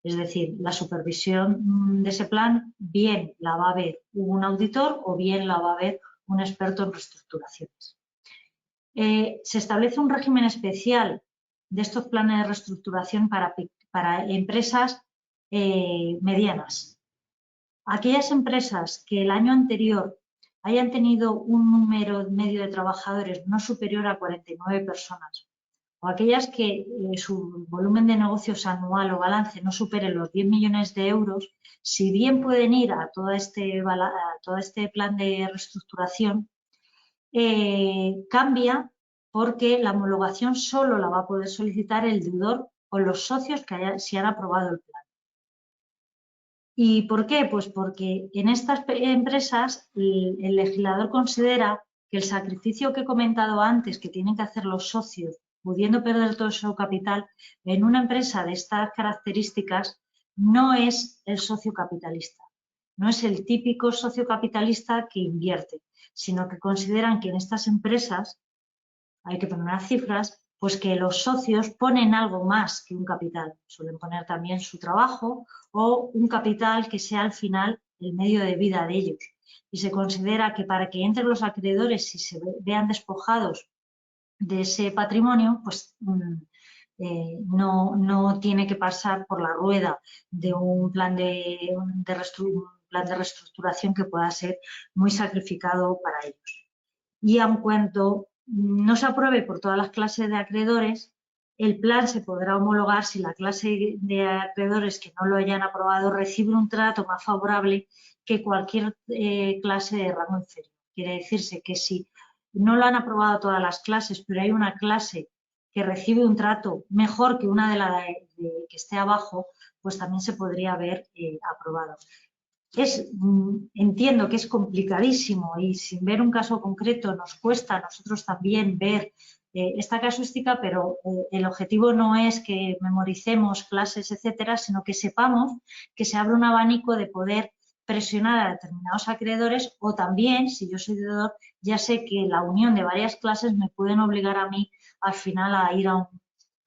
Es decir, la supervisión de ese plan bien la va a ver un auditor o bien la va a ver un experto en reestructuraciones. Se establece un régimen especial de estos planes de reestructuración para empresas medianas. Aquellas empresas que el año anterior hayan tenido un número medio de trabajadores no superior a 49 personas, o aquellas que su volumen de negocios anual o balance no supere los 10 millones de euros, si bien pueden ir a todo este plan de reestructuración, cambia porque la homologación solo la va a poder solicitar el deudor o los socios que si han aprobado el plan. ¿Y por qué? Pues porque en estas empresas el legislador considera que el sacrificio que he comentado antes que tienen que hacer los socios, pudiendo perder todo su capital, en una empresa de estas características no es el socio capitalista, no es el típico socio capitalista que invierte, sino que consideran que en estas empresas, hay que poner unas cifras, pues que los socios ponen algo más que un capital. Suelen poner también su trabajo o un capital que sea al final el medio de vida de ellos. Y se considera que para que entren los acreedores y se vean despojados de ese patrimonio, pues no tiene que pasar por la rueda de un plan de reestructuración que pueda ser muy sacrificado para ellos. Y aun cuando no se apruebe por todas las clases de acreedores, el plan se podrá homologar si la clase de acreedores que no lo hayan aprobado recibe un trato más favorable que cualquier clase de rango inferior. Quiere decirse que si no lo han aprobado todas las clases, pero hay una clase que recibe un trato mejor que una de las que esté abajo, pues también se podría haber aprobado. Entiendo que es complicadísimo y sin ver un caso concreto nos cuesta a nosotros también ver esta casuística, pero el objetivo no es que memoricemos clases, etcétera, sino que sepamos que se abre un abanico de poder presionar a determinados acreedores o también, si yo soy deudor, ya sé que la unión de varias clases me pueden obligar a mí al final a ir a un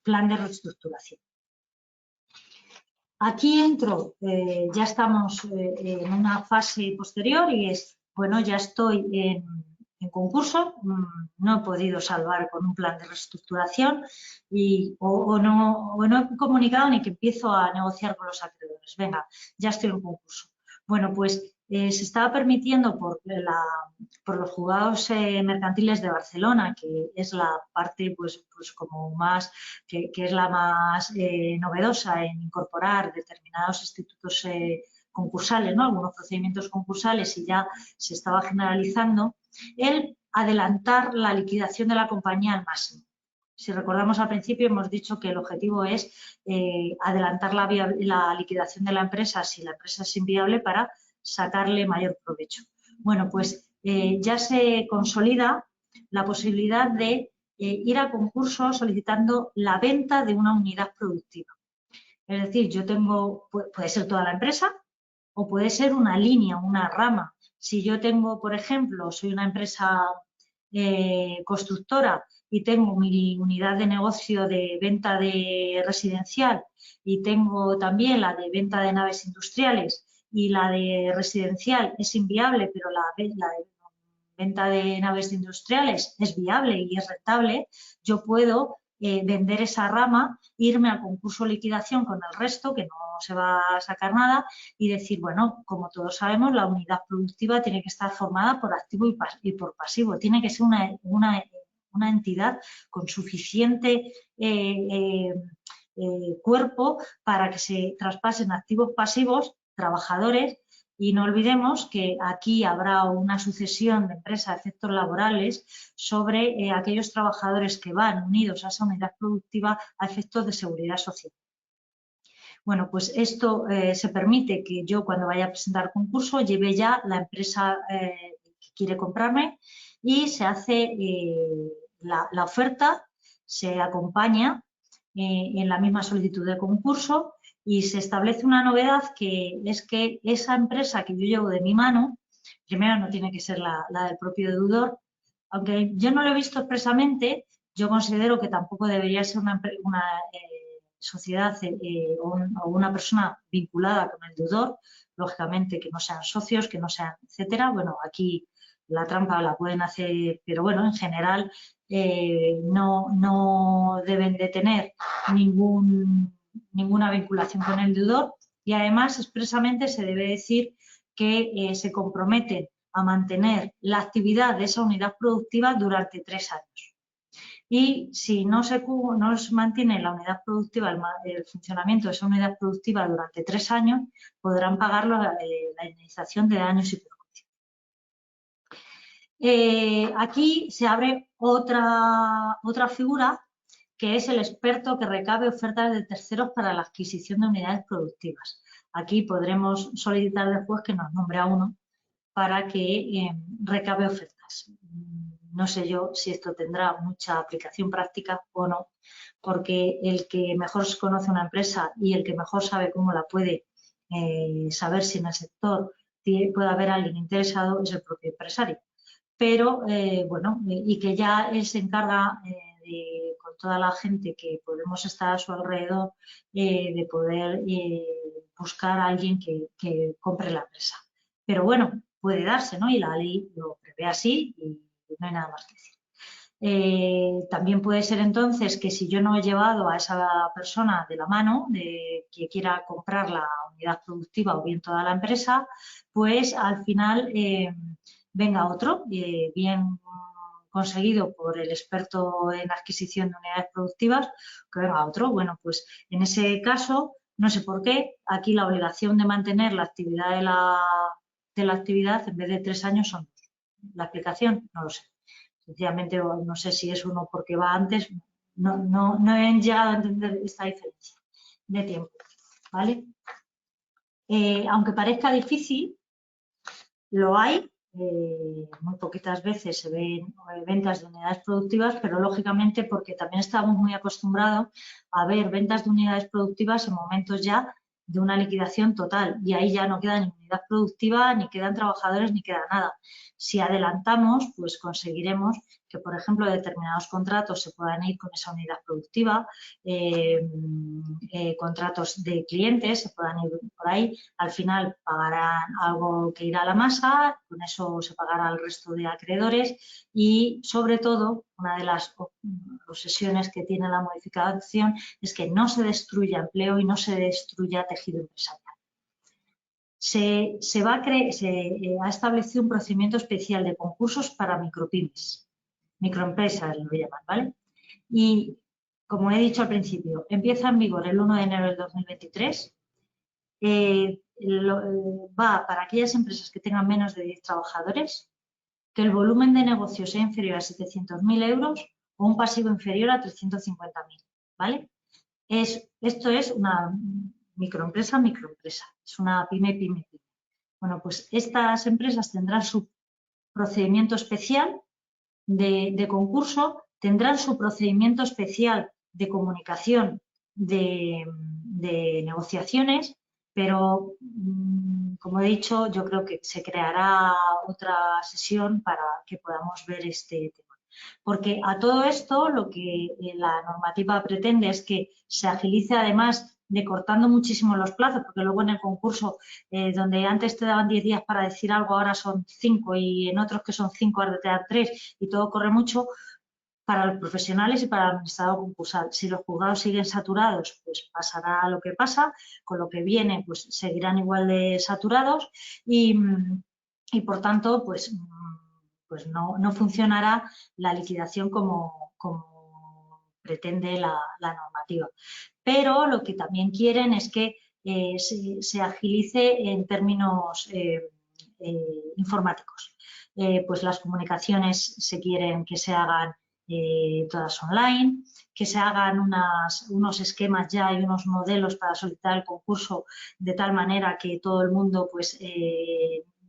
plan de reestructuración. Aquí entro, ya estamos en una fase posterior y es, bueno, ya estoy en concurso, no he podido salvar con un plan de reestructuración o no he comunicado ni que empiezo a negociar con los acreedores. Venga, ya estoy en concurso. Bueno, pues se estaba permitiendo por los juzgados mercantiles de Barcelona, que es la parte pues como más, que es la más novedosa en incorporar determinados institutos concursales, ¿no? Algunos procedimientos concursales y ya se estaba generalizando, el adelantar la liquidación de la compañía al máximo. Si recordamos al principio hemos dicho que el objetivo es adelantar la liquidación de la empresa si la empresa es inviable para sacarle mayor provecho. Bueno, pues ya se consolida la posibilidad de ir a concurso solicitando la venta de una unidad productiva. Es decir, yo tengo, puede ser toda la empresa o puede ser una línea, una rama. Si yo tengo, por ejemplo, soy una empresa constructora y tengo mi unidad de negocio de venta de residencial y tengo también la de venta de naves industriales y la de residencial es inviable, pero la de venta de naves industriales es viable y es rentable, yo puedo vender esa rama, irme al concurso de liquidación con el resto, que no se va a sacar nada, y decir, bueno, como todos sabemos, la unidad productiva tiene que estar formada por activo y por pasivo. Tiene que ser una entidad con suficiente cuerpo para que se traspasen activos pasivos, trabajadores, y no olvidemos que aquí habrá una sucesión de empresas de efectos laborales sobre aquellos trabajadores que van unidos a esa unidad productiva a efectos de seguridad social. Bueno, pues esto se permite que yo cuando vaya a presentar concurso lleve ya la empresa que quiere comprarme y se hace la oferta, se acompaña en la misma solicitud de concurso y se establece una novedad que es que esa empresa que yo llevo de mi mano, primero no tiene que ser la del propio deudor, aunque yo no lo he visto expresamente, yo considero que tampoco debería ser una sociedad o una persona vinculada con el deudor, lógicamente que no sean socios, que no sean, etcétera. Bueno, aquí la trampa la pueden hacer, pero bueno, en general no deben de tener ninguna vinculación con el deudor y además expresamente se debe decir que se comprometen a mantener la actividad de esa unidad productiva durante 3 años. Y si no se mantiene la unidad productiva, el funcionamiento de esa unidad productiva durante 3 años, podrán pagar la indemnización de daños y perjuicios. Aquí se abre otra figura que es el experto que recabe ofertas de terceros para la adquisición de unidades productivas. Aquí podremos solicitar del juez que nos nombre a uno para que recabe ofertas. No sé yo si esto tendrá mucha aplicación práctica o no, porque el que mejor conoce una empresa y el que mejor sabe cómo la puede saber si en el sector puede haber alguien interesado es el propio empresario. Pero, bueno, y que ya él se encarga con toda la gente que podemos estar a su alrededor, de poder buscar a alguien que compre la empresa. Pero bueno, puede darse, ¿no? Y la ley lo prevé así y no hay nada más que decir. También puede ser entonces que si yo no he llevado a esa persona de la mano de que quiera comprar la unidad productiva o bien toda la empresa, pues al final venga otro, bien conseguido por el experto en adquisición de unidades productivas, que venga otro. Bueno, pues en ese caso, no sé por qué, aquí la obligación de mantener la actividad de la actividad en vez de 3 años son 2. La aplicación, no lo sé. Sencillamente, no sé si es uno porque va antes, no he llegado a entender esta diferencia de tiempo, ¿vale? Aunque parezca difícil, lo hay. Muy poquitas veces se ven ventas de unidades productivas, pero lógicamente porque también estamos muy acostumbrados a ver ventas de unidades productivas en momentos ya de una liquidación total y ahí ya no queda ni unidad productiva, ni quedan trabajadores, ni queda nada. Si adelantamos, pues conseguiremos que, por ejemplo, determinados contratos se puedan ir con esa unidad productiva, contratos de clientes se puedan ir por ahí, al final pagarán algo que irá a la masa, con eso se pagará al resto de acreedores y, sobre todo, una de las obsesiones que tiene la modificación es que no se destruya empleo y no se destruya tejido empresarial. Se ha establecido un procedimiento especial de concursos para micropymes, microempresas lo llaman, ¿vale? Y, como he dicho al principio, empieza en vigor el 1 de enero del 2023. Va para aquellas empresas que tengan menos de 10 trabajadores, que el volumen de negocio sea inferior a 700.000 euros o un pasivo inferior a 350.000, ¿vale? Esto es una microempresa, es una pyme. Bueno, pues estas empresas tendrán su procedimiento especial de concurso, tendrán su procedimiento especial de comunicación de negociaciones, pero como he dicho, yo creo que se creará otra sesión para que podamos ver este tema. Porque a todo esto lo que la normativa pretende es que se agilice, además de cortando muchísimo los plazos, porque luego en el concurso, donde antes te daban 10 días para decir algo, ahora son 5, y en otros que son 5 ahora te dan 3, y todo corre mucho. Para los profesionales y para el administrador concursal. Si los juzgados siguen saturados, pues pasará lo que pasa, con lo que viene, pues seguirán igual de saturados y por tanto, pues no funcionará la liquidación como pretende la normativa. Pero lo que también quieren es que se agilice en términos informáticos. Pues las comunicaciones se quieren que se hagan todas online, que se hagan unos esquemas ya y unos modelos para solicitar el concurso de tal manera que todo el mundo pues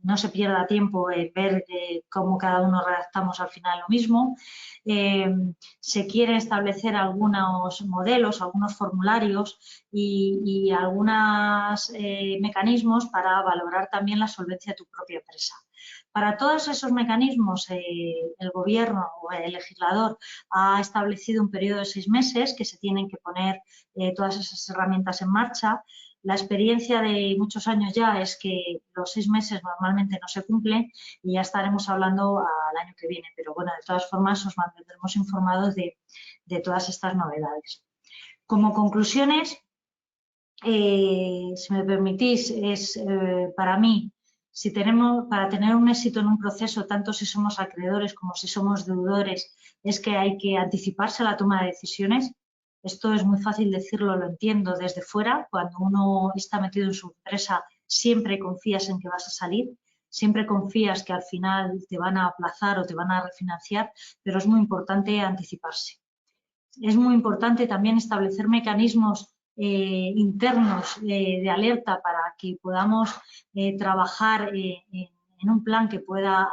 no se pierda tiempo en ver cómo cada uno redactamos al final lo mismo. Se quieren establecer algunos modelos, algunos formularios y algunos mecanismos para valorar también la solvencia de tu propia empresa. Para todos esos mecanismos, el Gobierno o el legislador ha establecido un periodo de 6 meses que se tienen que poner todas esas herramientas en marcha. La experiencia de muchos años ya es que los 6 meses normalmente no se cumplen y ya estaremos hablando al año que viene. Pero bueno, de todas formas os mantendremos informados de todas estas novedades. Como conclusiones, si me permitís, es para mí, para tener un éxito en un proceso, tanto si somos acreedores como si somos deudores, es que hay que anticiparse a la toma de decisiones. Esto es muy fácil decirlo, lo entiendo desde fuera. Cuando uno está metido en su empresa, siempre confías en que vas a salir, siempre confías que al final te van a aplazar o te van a refinanciar, pero es muy importante anticiparse. Es muy importante también establecer mecanismos internos de alerta para que podamos trabajar en un plan que pueda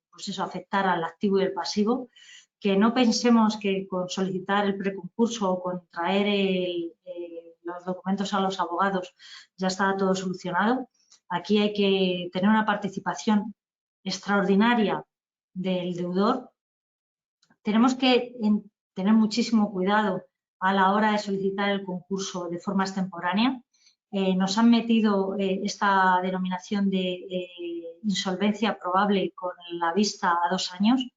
pues eso, afectar al activo y el pasivo, que no pensemos que con solicitar el preconcurso o con traer los documentos a los abogados ya está todo solucionado. Aquí hay que tener una participación extraordinaria del deudor. Tenemos que tener muchísimo cuidado a la hora de solicitar el concurso de forma extemporánea. Nos han metido esta denominación de insolvencia probable con la vista a 2 años.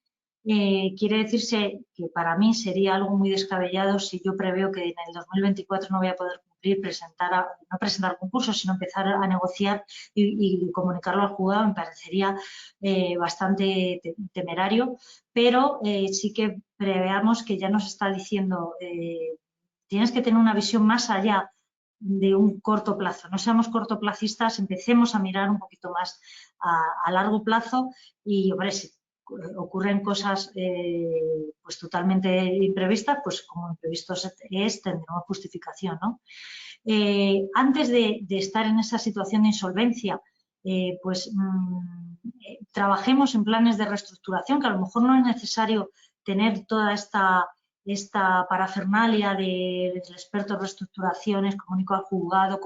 Quiere decirse que para mí sería algo muy descabellado si yo preveo que en el 2024 no voy a poder cumplir, no presentar concursos, sino empezar a negociar y comunicarlo al juzgado. Me parecería bastante temerario, pero sí que preveamos que ya nos está diciendo tienes que tener una visión más allá de un corto plazo. No seamos cortoplacistas, empecemos a mirar un poquito más a largo plazo y, hombre, si ocurren cosas pues totalmente imprevistas, pues como imprevisto es, tendremos justificación, ¿no? Antes de estar en esa situación de insolvencia, pues trabajemos en planes de reestructuración, que a lo mejor no es necesario tener toda esta parafernalia del experto en reestructuraciones, comunico al juzgado,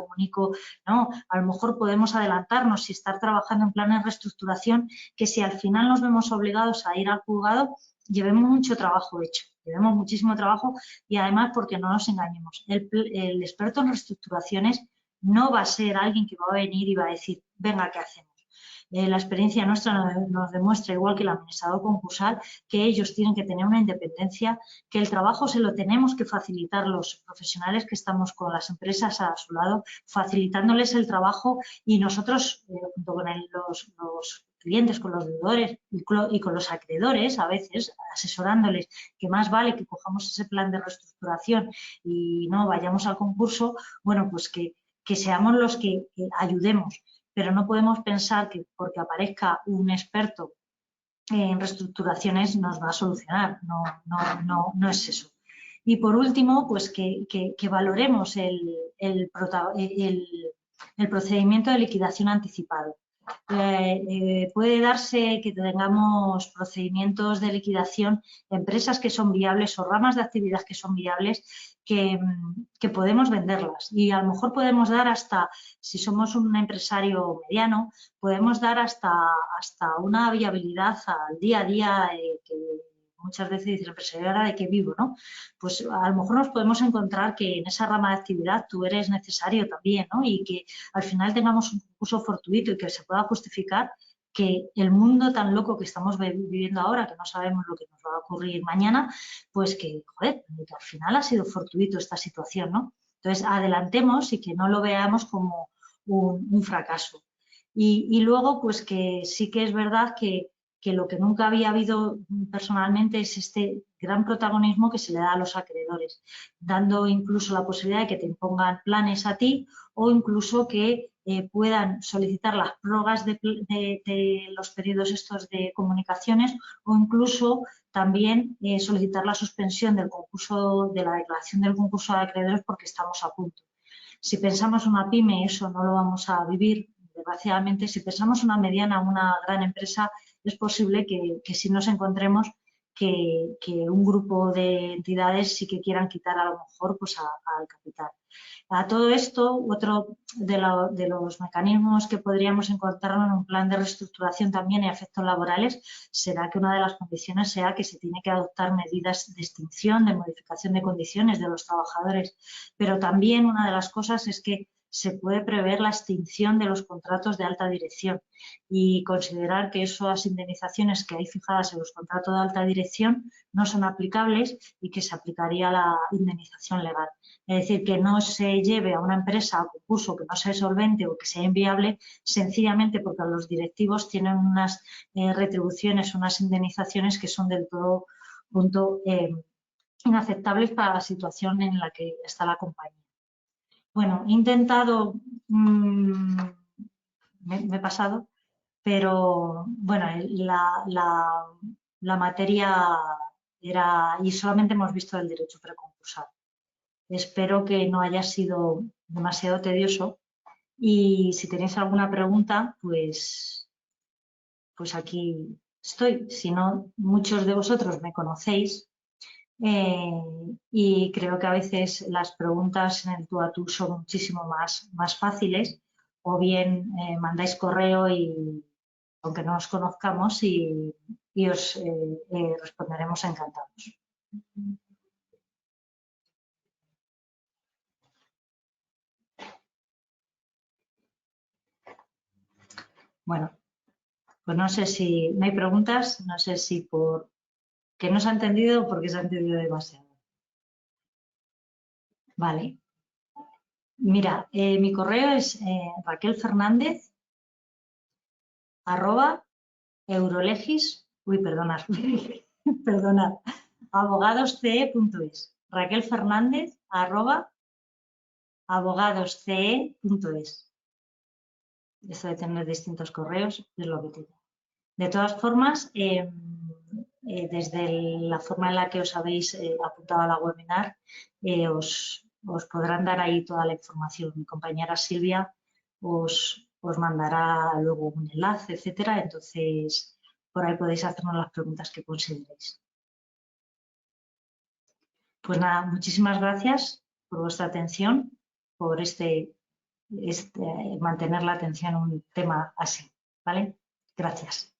no, a lo mejor podemos adelantarnos y estar trabajando en planes de reestructuración que si al final nos vemos obligados a ir al juzgado, llevemos mucho trabajo hecho, llevemos muchísimo trabajo y además porque no nos engañemos, el experto en reestructuraciones no va a ser alguien que va a venir y va a decir, venga, ¿qué hacemos? La experiencia nuestra nos demuestra, igual que el administrador concursal, que ellos tienen que tener una independencia, que el trabajo se lo tenemos que facilitar los profesionales que estamos con las empresas a su lado, facilitándoles el trabajo y nosotros, junto con los clientes, con los deudores y con los acreedores, a veces asesorándoles que más vale que cojamos ese plan de reestructuración y no vayamos al concurso, bueno, pues que seamos los que ayudemos. Pero no podemos pensar que porque aparezca un experto en reestructuraciones nos va a solucionar, no es eso. Y por último, pues que valoremos el procedimiento de liquidación anticipado. puede darse que tengamos procedimientos de liquidación, empresas que son viables o ramas de actividad que son viables, que podemos venderlas. Y a lo mejor podemos dar hasta, si somos un empresario mediano, podemos dar hasta una viabilidad al día a día que muchas veces dice el empresario, ¿ahora de qué vivo? ¿No? Pues a lo mejor nos podemos encontrar que en esa rama de actividad tú eres necesario también, ¿no? Y que al final tengamos un concurso fortuito y que se pueda justificar que el mundo tan loco que estamos viviendo ahora, que no sabemos lo que nos va a ocurrir mañana, pues que, joder, que al final ha sido fortuito esta situación, ¿no? Entonces, adelantemos y que no lo veamos como un fracaso. Y luego, pues que sí que es verdad que lo que nunca había habido personalmente es este gran protagonismo que se le da a los acreedores, dando incluso la posibilidad de que te impongan planes a ti o incluso que puedan solicitar las prórrogas de los periodos estos de comunicaciones o incluso también solicitar la suspensión del concurso, de la declaración del concurso de acreedores porque estamos a punto. Si pensamos una pyme, eso no lo vamos a vivir, desgraciadamente. Si pensamos una mediana, una gran empresa, es posible que sí nos encontremos que un grupo de entidades sí que quieran quitar a lo mejor pues al capital. A todo esto, otro de los mecanismos que podríamos encontrar en un plan de reestructuración también y efectos laborales será que una de las condiciones sea que se tiene que adoptar medidas de extinción, de modificación de condiciones de los trabajadores. Pero también una de las cosas es que se puede prever la extinción de los contratos de alta dirección y considerar que esas indemnizaciones que hay fijadas en los contratos de alta dirección no son aplicables y que se aplicaría la indemnización legal. Es decir, que no se lleve a una empresa a concurso que no sea solvente o que sea inviable sencillamente porque los directivos tienen unas retribuciones, unas indemnizaciones que son del todo punto inaceptables para la situación en la que está la compañía. Bueno, he intentado, me he pasado, pero bueno, la materia era, y solamente hemos visto el derecho preconcursal. Espero que no haya sido demasiado tedioso y si tenéis alguna pregunta, pues aquí estoy. Si no, muchos de vosotros me conocéis y creo que a veces las preguntas en el tú a tú son muchísimo más fáciles o bien mandáis correo y aunque no os conozcamos y os responderemos encantados. Bueno, pues no sé si no hay preguntas, no sé si por que no se ha entendido o porque se ha entendido demasiado. Vale. Mira, mi correo es raquelfernandez@eurolegis, perdonad, abogadosce.es. raquelfernandez@abogadosce.es. Esto de tener distintos correos es lo que tiene. De todas formas, desde la forma en la que os habéis apuntado a la webinar, os podrán dar ahí toda la información. Mi compañera Silvia os mandará luego un enlace, etcétera. Entonces, por ahí podéis hacernos las preguntas que consideréis. Pues nada, muchísimas gracias por vuestra atención, por mantener la atención en un tema así, ¿vale? Gracias.